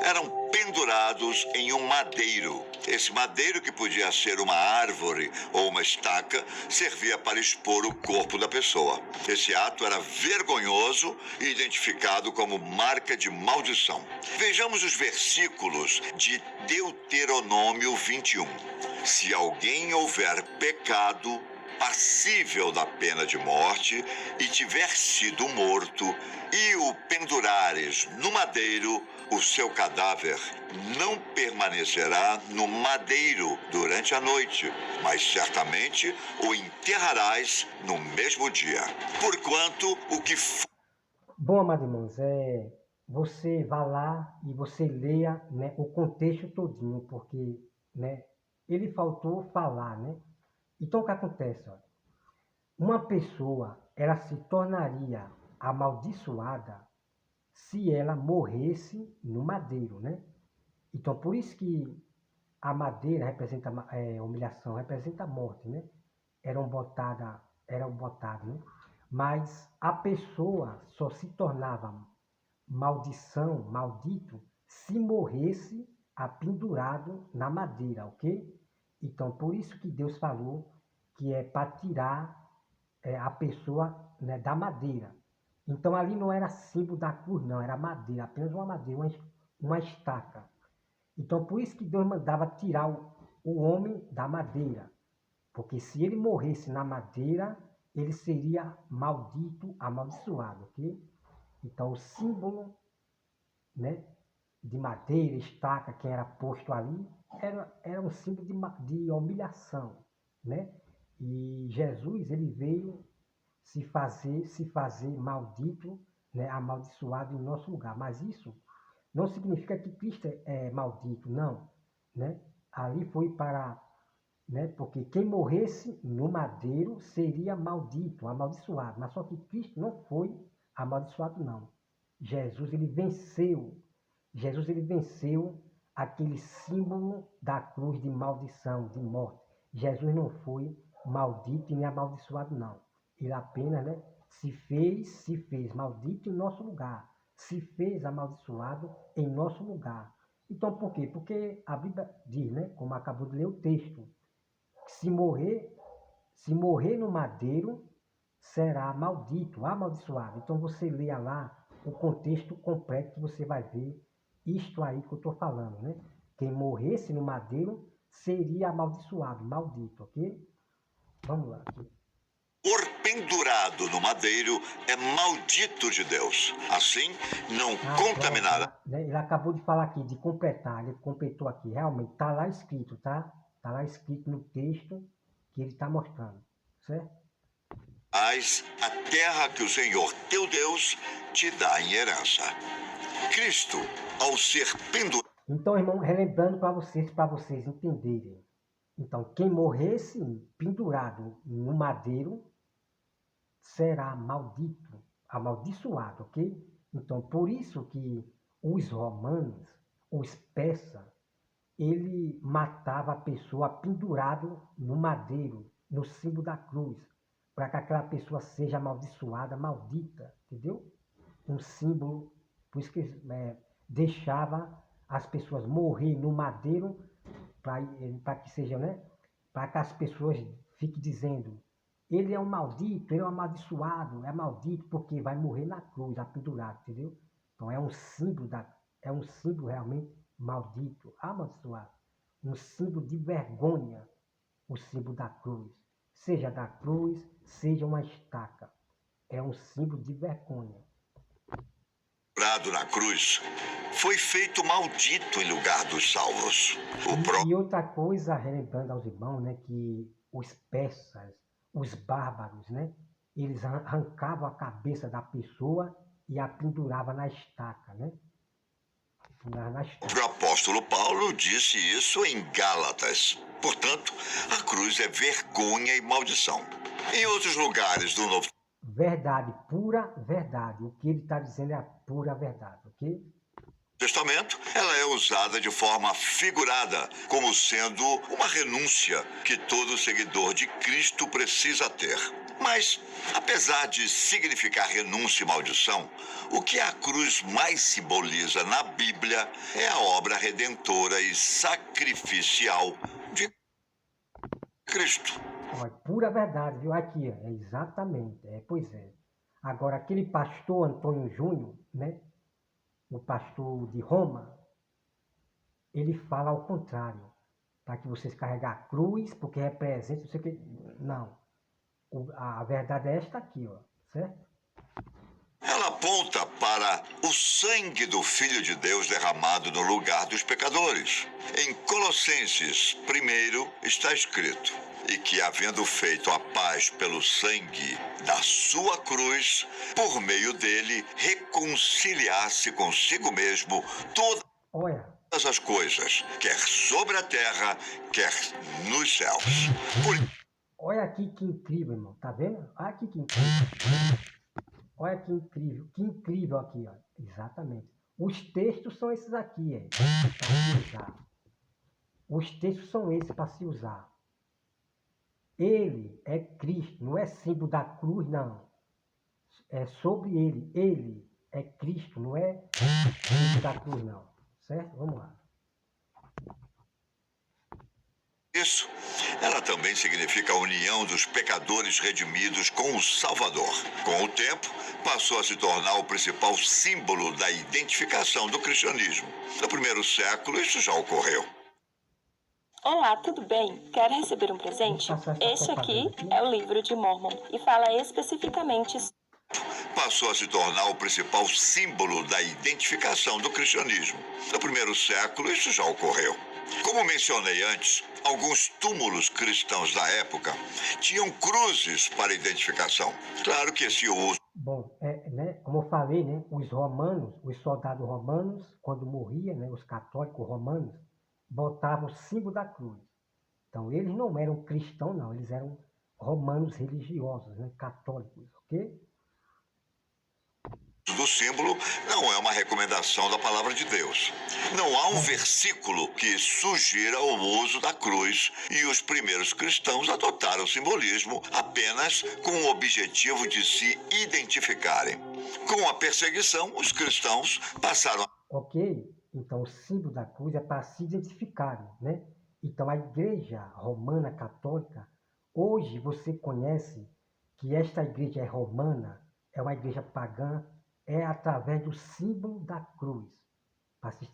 Eram pendurados em um madeiro. Esse madeiro, que podia ser uma árvore ou uma estaca, servia para expor o corpo da pessoa. Esse ato era vergonhoso e identificado como marca de maldição. Vejamos os versículos de Deuteronômio 21. Se alguém houver pecado passível da pena de morte e tiver sido morto, e o pendurares no madeiro, o seu cadáver não permanecerá no madeiro durante a noite, mas certamente o enterrarás no mesmo dia. Porquanto o que... Bom, amados irmãos, você vá lá e você leia, né, o contexto todinho, porque, né, ele faltou falar, né? Então, o que acontece? Olha, uma pessoa, ela se tornaria amaldiçoada se ela morresse no madeiro, né? Então, por isso que a madeira representa humilhação, representa a morte, né? Eram botadas, né? Mas a pessoa só se tornava maldição, maldito, se morresse apendurado na madeira, ok? Então, por isso que Deus falou que é para tirar a pessoa, né, da madeira. Então, ali não era símbolo da cruz, não, era madeira, apenas uma madeira, uma estaca. Então, por isso que Deus mandava tirar o homem da madeira. Porque se ele morresse na madeira, ele seria maldito, amaldiçoado, ok? Então, o símbolo, né, de madeira, estaca, que era posto ali, era um símbolo de humilhação, né? E Jesus, ele veio se fazer maldito, né, amaldiçoado em nosso lugar. Mas isso não significa que Cristo é maldito, não, né? Ali foi para, né, porque quem morresse no madeiro seria maldito, amaldiçoado. Mas só que Cristo não foi amaldiçoado, não. Jesus, ele venceu aquele símbolo da cruz de maldição, de morte. Jesus não foi maldito e nem amaldiçoado, não. Ele apenas, né, se fez maldito em nosso lugar. Se fez amaldiçoado em nosso lugar. Então, por quê? Porque a Bíblia diz, né, como acabou de ler o texto, que se morrer no madeiro, será maldito, amaldiçoado. Então, você leia lá o contexto completo que você vai ver isto aí que eu estou falando, né? Quem morresse no madeiro seria amaldiçoado, maldito, ok? Vamos lá. Por pendurado no madeiro é maldito de Deus. Assim, não contaminará. Pronto, né? Ele acabou de falar aqui, de completar, ele completou aqui. Realmente, está lá escrito, tá? Está lá escrito no texto que ele está mostrando, certo? a terra que o Senhor teu Deus te dá em herança. Cristo, ao ser pendurado Então, irmão, relembrando para vocês entenderem. Então, quem morresse pendurado no madeiro será maldito, amaldiçoado, ok? Então, por isso que os romanos, os persas, ele matava a pessoa pendurado no madeiro, no símbolo da cruz, para que aquela pessoa seja amaldiçoada, maldita, entendeu? Um símbolo, por isso que deixava as pessoas morrer no madeiro para que seja, né? Para que as pessoas fiquem dizendo, ele é um maldito, ele é um amaldiçoado, é maldito porque vai morrer na cruz, apendurado, entendeu? Então é um símbolo realmente maldito, amaldiçoado, um símbolo de vergonha, o símbolo da cruz, seja da cruz, seja uma estaca, é um símbolo de vergonha. na cruz foi feito maldito em lugar dos salvos. E outra coisa, relembrando aos irmãos, né, que os persas, os bárbaros, né, eles arrancavam a cabeça da pessoa e a penduravam na estaca, né? O apóstolo Paulo disse isso em Gálatas. Portanto, a cruz é vergonha e maldição. Em outros lugares do Novo Verdade, pura verdade. O que ele está dizendo é a pura verdade, ok? Testamento, ela é usada de forma figurada, como sendo uma renúncia que todo seguidor de Cristo precisa ter. Mas, apesar de significar renúncia e maldição, o que a cruz mais simboliza na Bíblia é a obra redentora e sacrificial de Cristo. Olha, pura verdade, viu? Aqui, é exatamente, pois é. Agora, aquele pastor Antônio Júnior, né? O pastor de Roma, ele fala ao contrário, para que vocês carreguem a cruz, porque representa, não sei o que. Não. A verdade é esta aqui, ó, certo? Ela aponta para o sangue do Filho de Deus derramado no lugar dos pecadores. Em Colossenses 1 está escrito: e que, havendo feito a paz pelo sangue da sua cruz, por meio dele reconciliasse consigo mesmo Olha, todas as coisas, quer sobre a terra, quer nos céus. olha aqui que incrível, irmão, tá vendo? Olha aqui que incrível. Olha que incrível aqui, ó. Exatamente. Os textos são esses aqui, para se usar. Os textos são esses para se usar. Ele é Cristo, não é símbolo da cruz, não. É sobre ele. Ele é Cristo, não é símbolo da cruz, não. Certo? Vamos lá. Isso, ela também significa a união dos pecadores redimidos com o Salvador. Com o tempo, passou a se tornar o principal símbolo da identificação do cristianismo. No primeiro século, isso já ocorreu. Olá, tudo bem? Quer receber um presente? Este aqui é o livro de Mormon e fala especificamente... Passou a se tornar o principal símbolo da identificação do cristianismo. No primeiro século, isso já ocorreu. Como mencionei antes, alguns túmulos cristãos da época tinham cruzes para identificação. Claro que esse uso... Bom, né, como eu falei, né, os romanos, os soldados romanos, quando morriam, né, os católicos romanos, botavam o símbolo da cruz. Então, eles não eram cristãos, não, eles eram romanos religiosos, né, católicos, ok? do símbolo não é uma recomendação da palavra de Deus. Não há um versículo que sugira o uso da cruz e os primeiros cristãos adotaram o simbolismo apenas com o objetivo de se identificarem. Com a perseguição, os cristãos passaram a... Ok? Então, o símbolo da cruz é para se identificarem, né? Então, a Igreja Romana Católica, hoje você conhece que esta igreja é romana, é uma igreja pagã, é através do símbolo da cruz, para se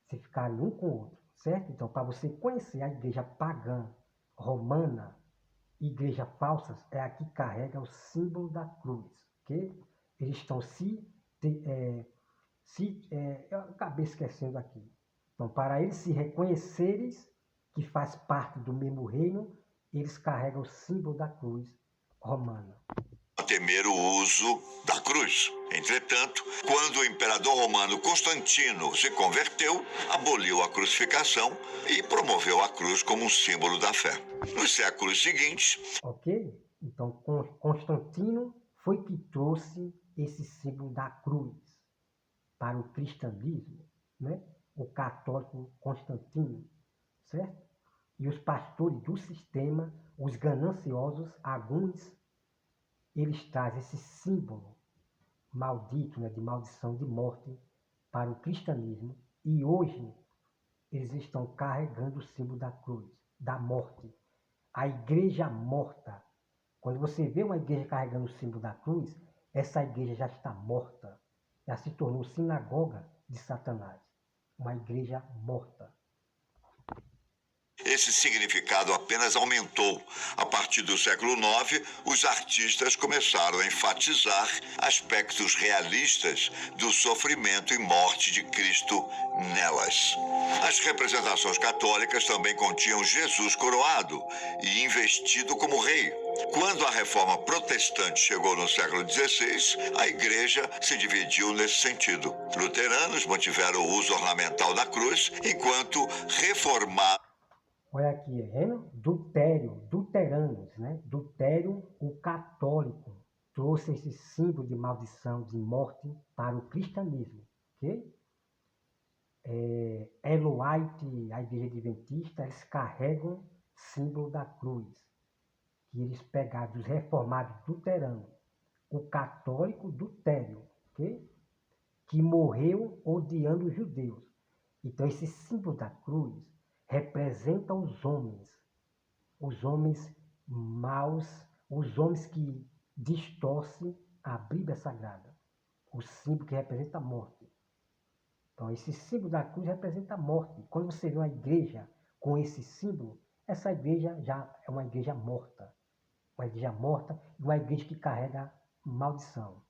ficarem um com o outro, certo? Então, para você conhecer a igreja pagã, romana, igreja falsas, é a que carrega o símbolo da cruz, ok? Eles estão eu acabei esquecendo aqui. Então, para eles se reconhecerem que faz parte do mesmo reino, eles carregam o símbolo da cruz romana. A temer o uso da cruz. Entretanto, quando o imperador romano Constantino se converteu, aboliu a crucificação e promoveu a cruz como um símbolo da fé. Nos séculos seguintes... Ok? Então, Constantino foi que trouxe esse símbolo da cruz para o cristianismo, né? O católico Constantino, certo? E os pastores do sistema, os gananciosos, alguns, eles trazem esse símbolo maldito, né, de maldição, de morte, para o cristianismo. E hoje, eles estão carregando o símbolo da cruz, da morte. A igreja morta. Quando você vê uma igreja carregando o símbolo da cruz, essa igreja já está morta. Já se tornou sinagoga de Satanás. Uma igreja morta. Esse significado apenas aumentou. A partir do século IX, os artistas começaram a enfatizar aspectos realistas do sofrimento e morte de Cristo nelas. As representações católicas também continham Jesus coroado e investido como rei. Quando a reforma protestante chegou no século XVI, a igreja se dividiu nesse sentido. Luteranos mantiveram o uso ornamental da cruz, enquanto reformados... Olha aqui, vendo? Luteranos, né? Lutério, o católico, trouxe esse símbolo de maldição, de morte para o cristianismo, ok? Elo White, a igreja adventista, eles carregam símbolo da cruz, que eles pegaram dos reformados luteranos, o católico lutério, ok? Que morreu odiando os judeus. Então, esse símbolo da cruz representa os homens maus, os homens que distorcem a Bíblia Sagrada, o símbolo que representa a morte. Então, esse símbolo da cruz representa a morte. Quando você vê uma igreja com esse símbolo, essa igreja já é uma igreja morta. Uma igreja morta e uma igreja que carrega maldição.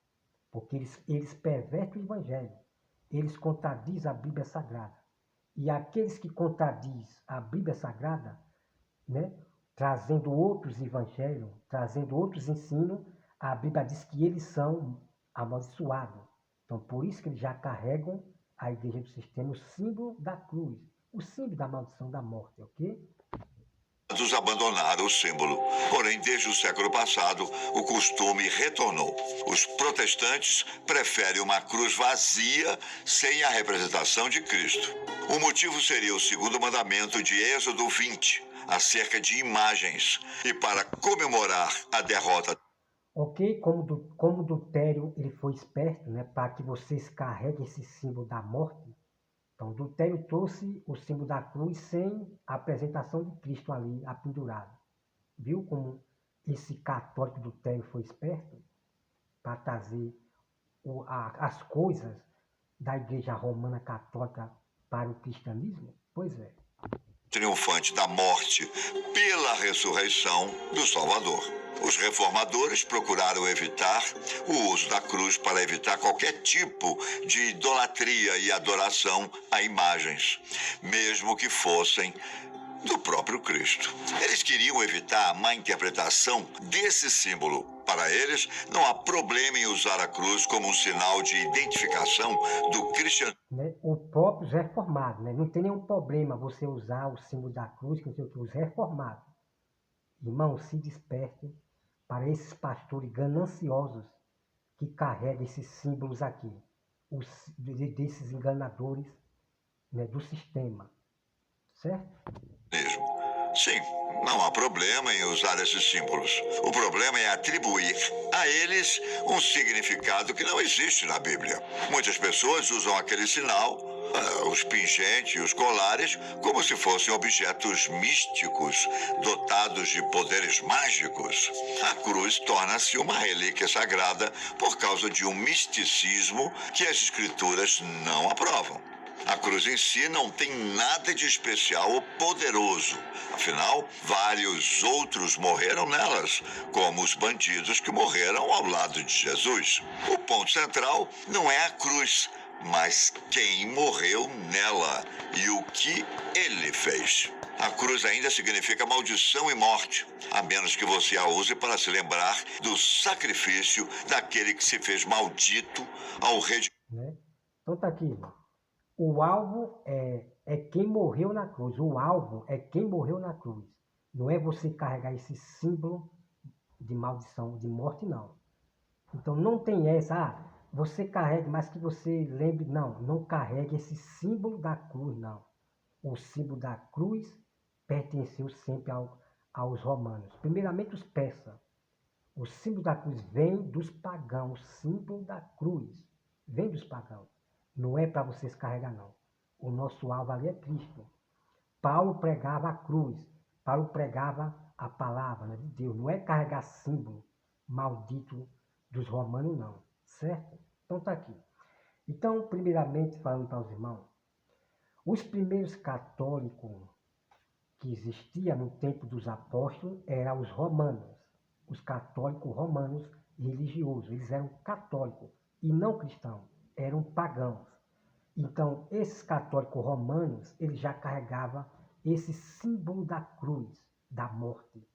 Porque eles pervertem o evangelho. Eles contradizem a Bíblia Sagrada. E aqueles que contradizem a Bíblia Sagrada, né, trazendo outros evangelhos, trazendo outros ensinos, a Bíblia diz que eles são amaldiçoados. Então, por isso que eles já carregam a igreja do sistema, o símbolo da cruz, o símbolo da maldição da morte, ok? Abandonaram o símbolo. Porém, desde o século passado, o costume retornou. Os protestantes preferem uma cruz vazia, sem a representação de Cristo. O motivo seria o segundo mandamento de Êxodo 20, acerca de imagens, e para comemorar a derrota. Ok, como Lutério ele foi esperto, né, para que vocês carreguem esse símbolo da morte. Então, Lutério trouxe o símbolo da cruz sem a apresentação de Cristo ali, apendurado. Viu como esse católico Lutério foi esperto? Para trazer as coisas da igreja romana católica para o cristianismo? Pois é. Triunfante da morte pela ressurreição do Salvador. Os reformadores procuraram evitar o uso da cruz para evitar qualquer tipo de idolatria e adoração a imagens, mesmo que fossem do próprio Cristo. Eles queriam evitar a má interpretação desse símbolo. Para eles, não há problema em usar a cruz como um sinal de identificação do cristianismo. Os próprios reformados, né? Não tem nenhum problema você usar o símbolo da cruz, que os reformados. Irmãos, se despertem para esses pastores gananciosos que carregam esses símbolos aqui, desses enganadores, né, do sistema, certo? Sim, não há problema em usar esses símbolos. O problema é atribuir a eles um significado que não existe na Bíblia. Muitas pessoas usam aquele sinal, os pingentes e os colares, como se fossem objetos místicos, dotados de poderes mágicos. A cruz torna-se uma relíquia sagrada por causa de um misticismo que as escrituras não aprovam. A cruz em si não tem nada de especial ou poderoso. Afinal, vários outros morreram nelas, como os bandidos que morreram ao lado de Jesus. O ponto central não é a cruz, mas quem morreu nela e o que ele fez. A cruz ainda significa maldição e morte, a menos que você a use para se lembrar do sacrifício daquele que se fez maldito ao rei de... Né? Então tá aqui, irmão. O alvo é quem morreu na cruz. O alvo é quem morreu na cruz. Não é você carregar esse símbolo de maldição, de morte, não. Então não tem essa, você carregue, mas que você lembre, não carregue esse símbolo da cruz, não. O símbolo da cruz pertenceu sempre aos romanos. Primeiramente os persas. O símbolo da cruz vem dos pagãos. O símbolo da cruz vem dos pagãos. Não é para vocês carregar, não. O nosso alvo ali é Cristo. Paulo pregava a cruz. Paulo pregava a palavra, né, de Deus. Não é carregar símbolo maldito dos romanos, não. Certo? Então está aqui. Então, primeiramente, falando para os irmãos, os primeiros católicos que existiam no tempo dos apóstolos eram os romanos. Os católicos romanos religiosos. Eles eram católicos e não cristãos. Eram pagãos. Então, esses católicos romanos, eles já carregavam esse símbolo da cruz, da morte.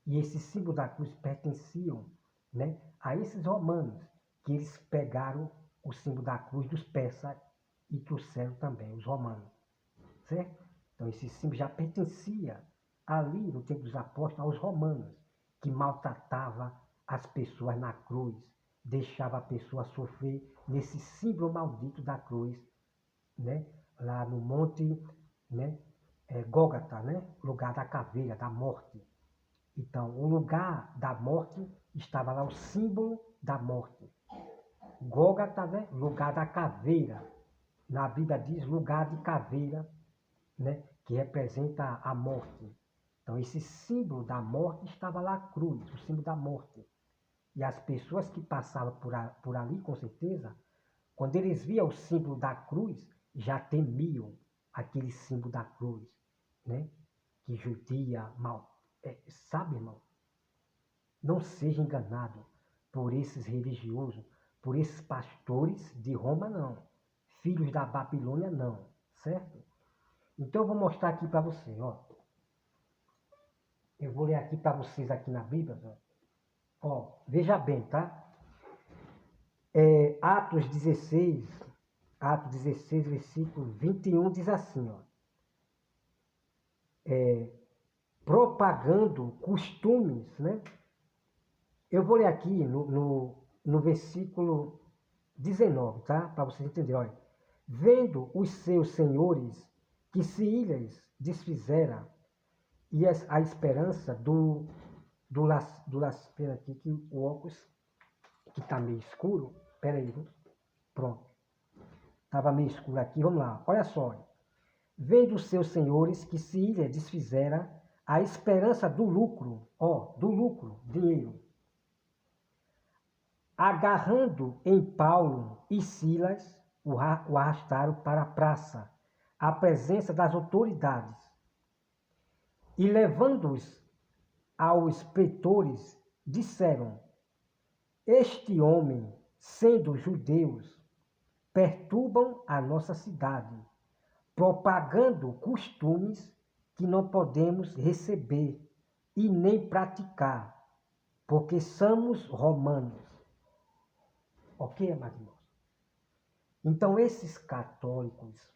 E esse símbolo da cruz pertenciam, né, a esses romanos, que eles pegaram o símbolo da cruz dos persas e trouxeram também, os romanos. Certo? Então, esse símbolo já pertencia ali, no tempo dos apóstolos, aos romanos, que maltratava as pessoas na cruz, deixava a pessoa sofrer nesse símbolo maldito da cruz, né? Lá no monte, né? Gólgota, né? Lugar da caveira, da morte. Então, o lugar da morte estava lá, o símbolo da morte. Gólgota, né? Lugar da caveira. Na Bíblia diz lugar de caveira, né? Que representa a morte. Então, esse símbolo da morte estava lá, a cruz, o símbolo da morte. E as pessoas que passavam por ali, com certeza, quando eles viam o símbolo da cruz, já temiam aquele símbolo da cruz, né? Que judia mal. Sabe, irmão? Não seja enganado por esses religiosos, por esses pastores de Roma, não. Filhos da Babilônia, não. Certo? Então, eu vou mostrar aqui para você, ó. Eu vou ler aqui para vocês aqui na Bíblia, ó. Veja bem, tá? Atos 16, versículo 21, diz assim, ó. Propagando costumes, né? Eu vou ler aqui no versículo 19, tá? Para vocês entenderem, olha. Vendo os seus senhores que se ilhas desfizeram e a esperança espera aqui que o óculos que está meio escuro, espera aí, pronto, estava meio escuro aqui, vamos lá, olha só, vendo os seus senhores que se ilha desfizeram a esperança do lucro, dinheiro, agarrando em Paulo e Silas, o arrastaram para a praça, à presença das autoridades, e levando-os aos pretores, disseram: este homem, sendo judeus, perturbam a nossa cidade, propagando costumes que não podemos receber e nem praticar, porque somos romanos. Ok, amados irmãos? Então, esses católicos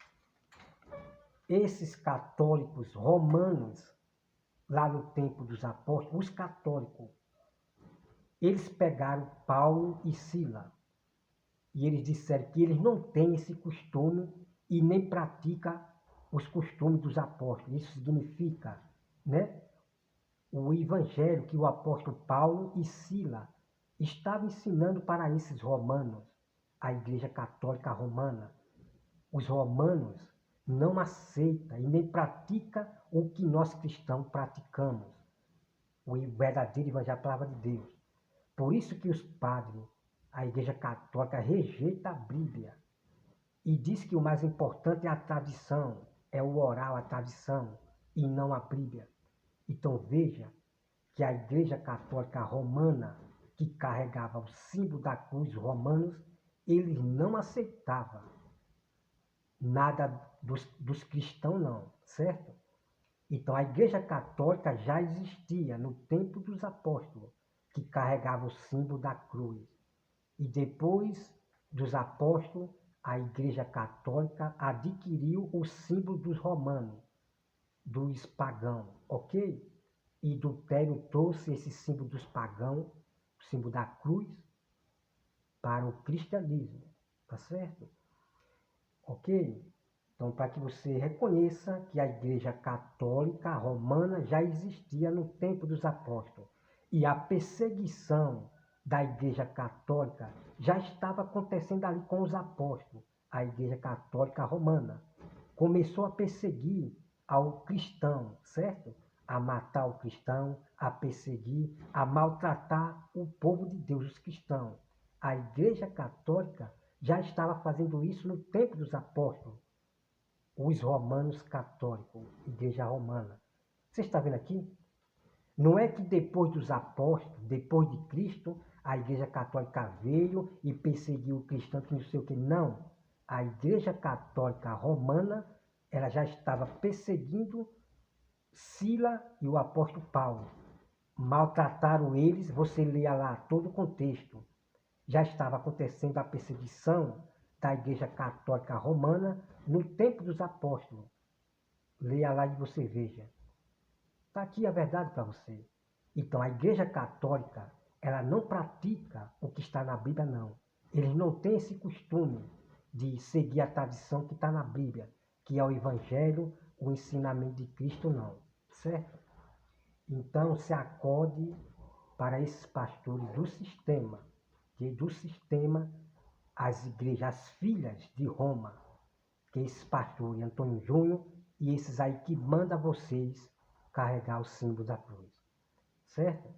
romanos, lá no tempo dos apóstolos, os católicos, eles pegaram Paulo e Silas e eles disseram que eles não têm esse costume e nem praticam os costumes dos apóstolos. Isso significa, né, o evangelho que o apóstolo Paulo e Silas estavam ensinando para esses romanos, a Igreja Católica Romana. Os romanos não aceitam e nem praticam o que nós cristãos praticamos, o verdadeiro evangelho, a palavra de Deus. Por isso que os padres, a Igreja Católica, rejeita a Bíblia e diz que o mais importante é a tradição, é o oral, a tradição, e não a Bíblia. Então veja que a Igreja Católica Romana, que carregava o símbolo da cruz, romanos, eles não aceitavam nada dos cristãos não, certo? Então a Igreja Católica já existia no tempo dos apóstolos, que carregava o símbolo da cruz. E depois dos apóstolos, a Igreja Católica adquiriu o símbolo dos romanos, dos pagãos, ok? E Lutero trouxe esse símbolo dos pagãos, o símbolo da cruz, para o cristianismo, tá certo? Ok? Então, para que você reconheça que a Igreja Católica Romana já existia no tempo dos apóstolos. E a perseguição da Igreja Católica já estava acontecendo ali com os apóstolos. A Igreja Católica Romana começou a perseguir ao cristão, certo? A matar o cristão, a perseguir, a maltratar o povo de Deus, os cristãos. A Igreja Católica já estava fazendo isso no tempo dos apóstolos. Os romanos católicos, Igreja Romana. Você está vendo aqui? Não é que depois dos apóstolos, depois de Cristo, a Igreja Católica veio e perseguiu o cristão, que não sei o que. Não. A Igreja Católica Romana, ela já estava perseguindo Sila e o apóstolo Paulo. Maltrataram eles, você leia lá todo o contexto. Já estava acontecendo a perseguição da Igreja Católica Romana no tempo dos apóstolos. Leia lá e você veja. Está aqui a verdade para você. Então, a Igreja Católica, ela não pratica o que está na Bíblia, não. Eles não têm esse costume de seguir a tradição que está na Bíblia, que é o Evangelho, o ensinamento de Cristo, não. Certo? Então, se acode para esses pastores do sistema, as igrejas, as filhas de Roma, que é esses pastores, Antônio Júnior, e esses aí que mandam vocês carregar o símbolo da cruz. Certo?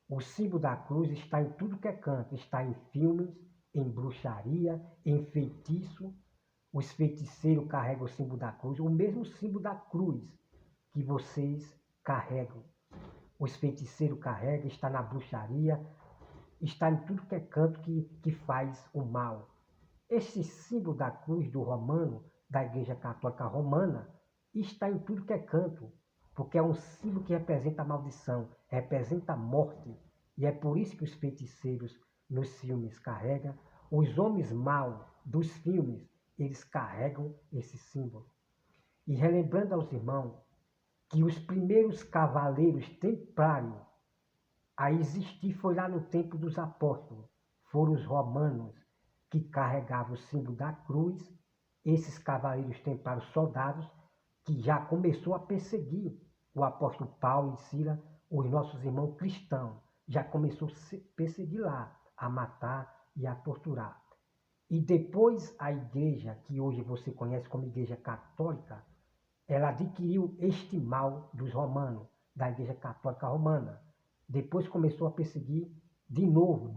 O símbolo da cruz está em tudo que é canto, está em filmes, em bruxaria, em feitiço. Os feiticeiros carregam o símbolo da cruz, o mesmo símbolo da cruz que vocês carregam. Os feiticeiros carregam, está na bruxaria, está em tudo que é canto que faz o mal. Esse símbolo da cruz do romano, da Igreja Católica Romana, está em tudo que é canto, porque é um símbolo que representa a maldição, representa a morte. E é por isso que os feiticeiros nos filmes carregam. Os homens maus dos filmes, eles carregam esse símbolo. E relembrando aos irmãos que os primeiros cavaleiros templários a existir foi lá no tempo dos apóstolos. Foram os romanos que carregavam o símbolo da cruz, esses cavaleiros templários soldados, que já começou a perseguir o apóstolo Paulo e Sila, os nossos irmãos cristãos. Já começou a perseguir lá, a matar e a torturar. E depois a igreja, que hoje você conhece como Igreja Católica, ela adquiriu este mal dos romanos, da Igreja Católica Romana. Depois começou a perseguir de novo,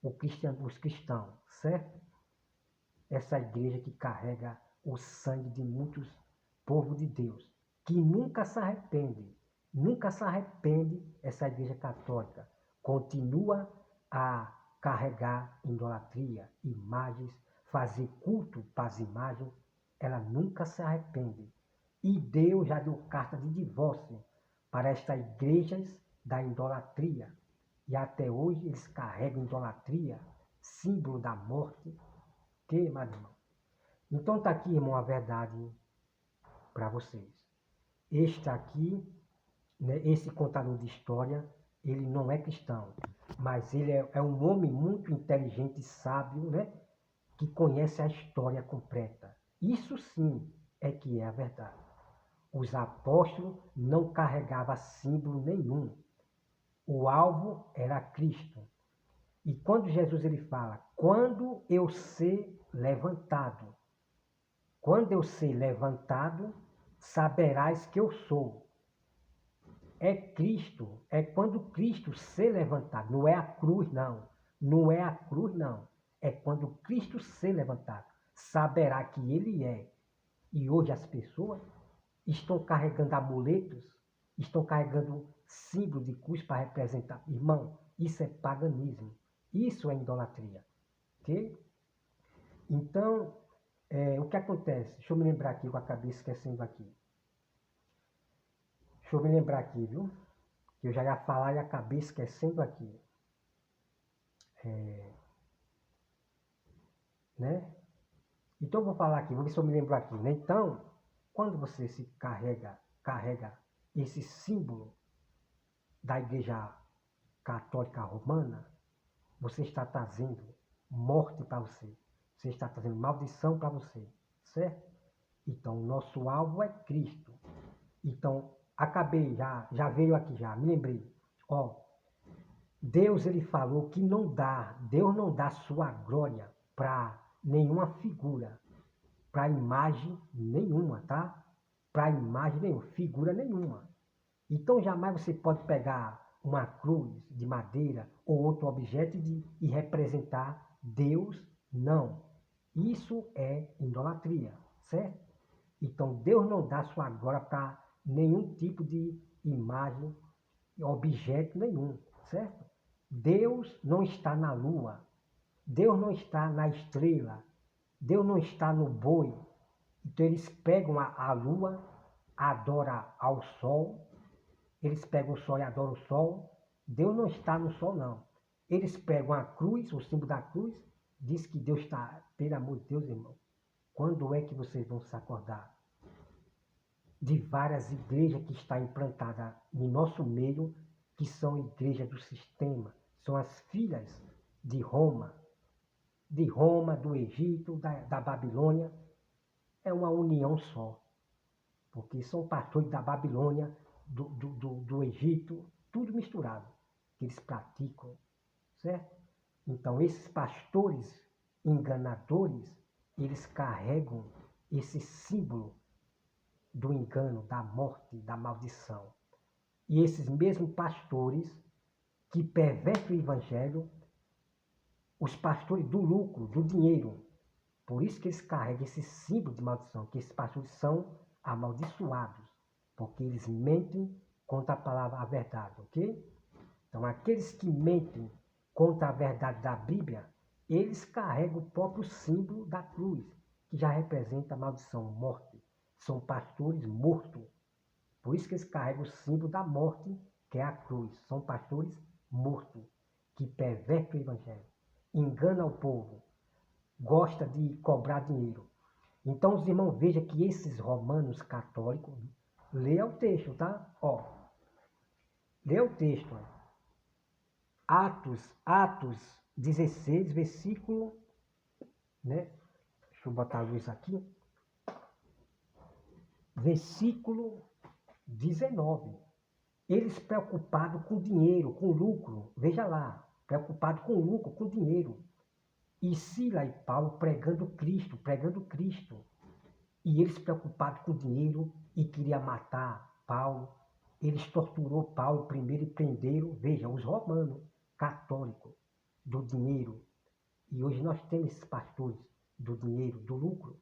os cristãos, certo? Essa igreja que carrega o sangue de muitos povos de Deus, que nunca se arrepende, essa Igreja Católica. Continua a carregar idolatria, imagens, fazer culto para as imagens, ela nunca se arrepende. E Deus já deu carta de divórcio para estas igrejas da idolatria. E até hoje eles carregam idolatria, símbolo da morte. Que, meu irmão? Então está aqui, irmão, a verdade para vocês. Este aqui, né, esse contador de história, ele não é cristão, mas ele é um homem muito inteligente e sábio, né, que conhece a história completa. Isso sim é que é a verdade. Os apóstolos não carregavam símbolo nenhum. O alvo era Cristo. E quando Jesus ele fala, quando eu ser levantado, saberás que eu sou. É Cristo, é quando Cristo ser levantado, não é a cruz não, é quando Cristo ser levantado, saberá que ele é. E hoje as pessoas estão carregando amuletos, estão carregando símbolo de cruz para representar. Irmão, isso é paganismo, isso é idolatria, ok? Então, O que acontece? Deixa eu me lembrar aqui, eu acabei esquecendo aqui. Deixa eu me lembrar aqui, viu? Que eu já ia falar e acabei esquecendo aqui. Né? Então eu vou falar aqui, vou ver se eu me lembro aqui. Né? Então, quando você se carrega esse símbolo da Igreja Católica Romana, você está trazendo morte para você. Você está trazendo maldição para você. Certo? Então, nosso alvo é Cristo. Então, acabei, já veio aqui já, me lembrei. Ó, Deus, ele falou que Deus não dá sua glória para nenhuma figura, para imagem nenhuma, tá? Para imagem nenhuma, figura nenhuma. Então, jamais você pode pegar uma cruz de madeira ou outro objeto e representar Deus, não. Isso é idolatria, certo? Então, Deus não dá sua glória para nenhum tipo de imagem, objeto nenhum, certo? Deus não está na lua, Deus não está na estrela, Deus não está no boi. Então, eles pegam a lua, adoram ao sol, eles pegam o sol e adoram o sol. Deus não está no sol, não. Eles pegam a cruz, o símbolo da cruz, diz que Deus está, pelo amor de Deus, irmão. Quando é que vocês vão se acordar de várias igrejas que estão implantadas no nosso meio, que são igrejas do sistema, são as filhas de Roma, do Egito, da Babilônia? É uma união só, porque são pastores da Babilônia, do Egito, tudo misturado, que eles praticam, certo? Então, esses pastores enganadores, eles carregam esse símbolo do engano, da morte, da maldição. E esses mesmos pastores que pervertem o evangelho, os pastores do lucro, do dinheiro, por isso que eles carregam esse símbolo de maldição, que esses pastores são amaldiçoados, porque eles mentem contra a palavra, a verdade, ok? Então, aqueles que mentem contra a verdade da Bíblia, eles carregam o próprio símbolo da cruz, que já representa a maldição, morte. São pastores mortos. Por isso que eles carregam o símbolo da morte, que é a cruz. São pastores mortos, que pervertem o evangelho, enganam o povo, gosta de cobrar dinheiro. Então, os irmãos, vejam que esses romanos católicos, leia o texto, tá? Ó, leia o texto. Atos 16, versículo, né? Deixa eu botar a luz aqui. Versículo 19. Eles preocupados com dinheiro, com lucro. Veja lá, preocupados com lucro, com dinheiro. E Sila e Paulo pregando Cristo. E eles preocupados com dinheiro e queriam matar Paulo. Eles torturou Paulo primeiro e prenderam, veja, os romanos católicos do dinheiro. E hoje nós temos esses pastores do dinheiro, do lucro.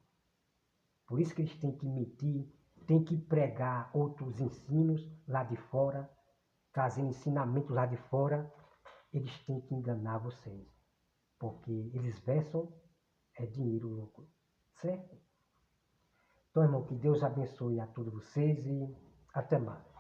Por isso que eles têm que mentir, têm que pregar outros ensinos lá de fora, trazer ensinamentos lá de fora. Eles têm que enganar vocês, porque eles versam dinheiro, lucro, certo? Então, irmão, que Deus abençoe a todos vocês e até mais.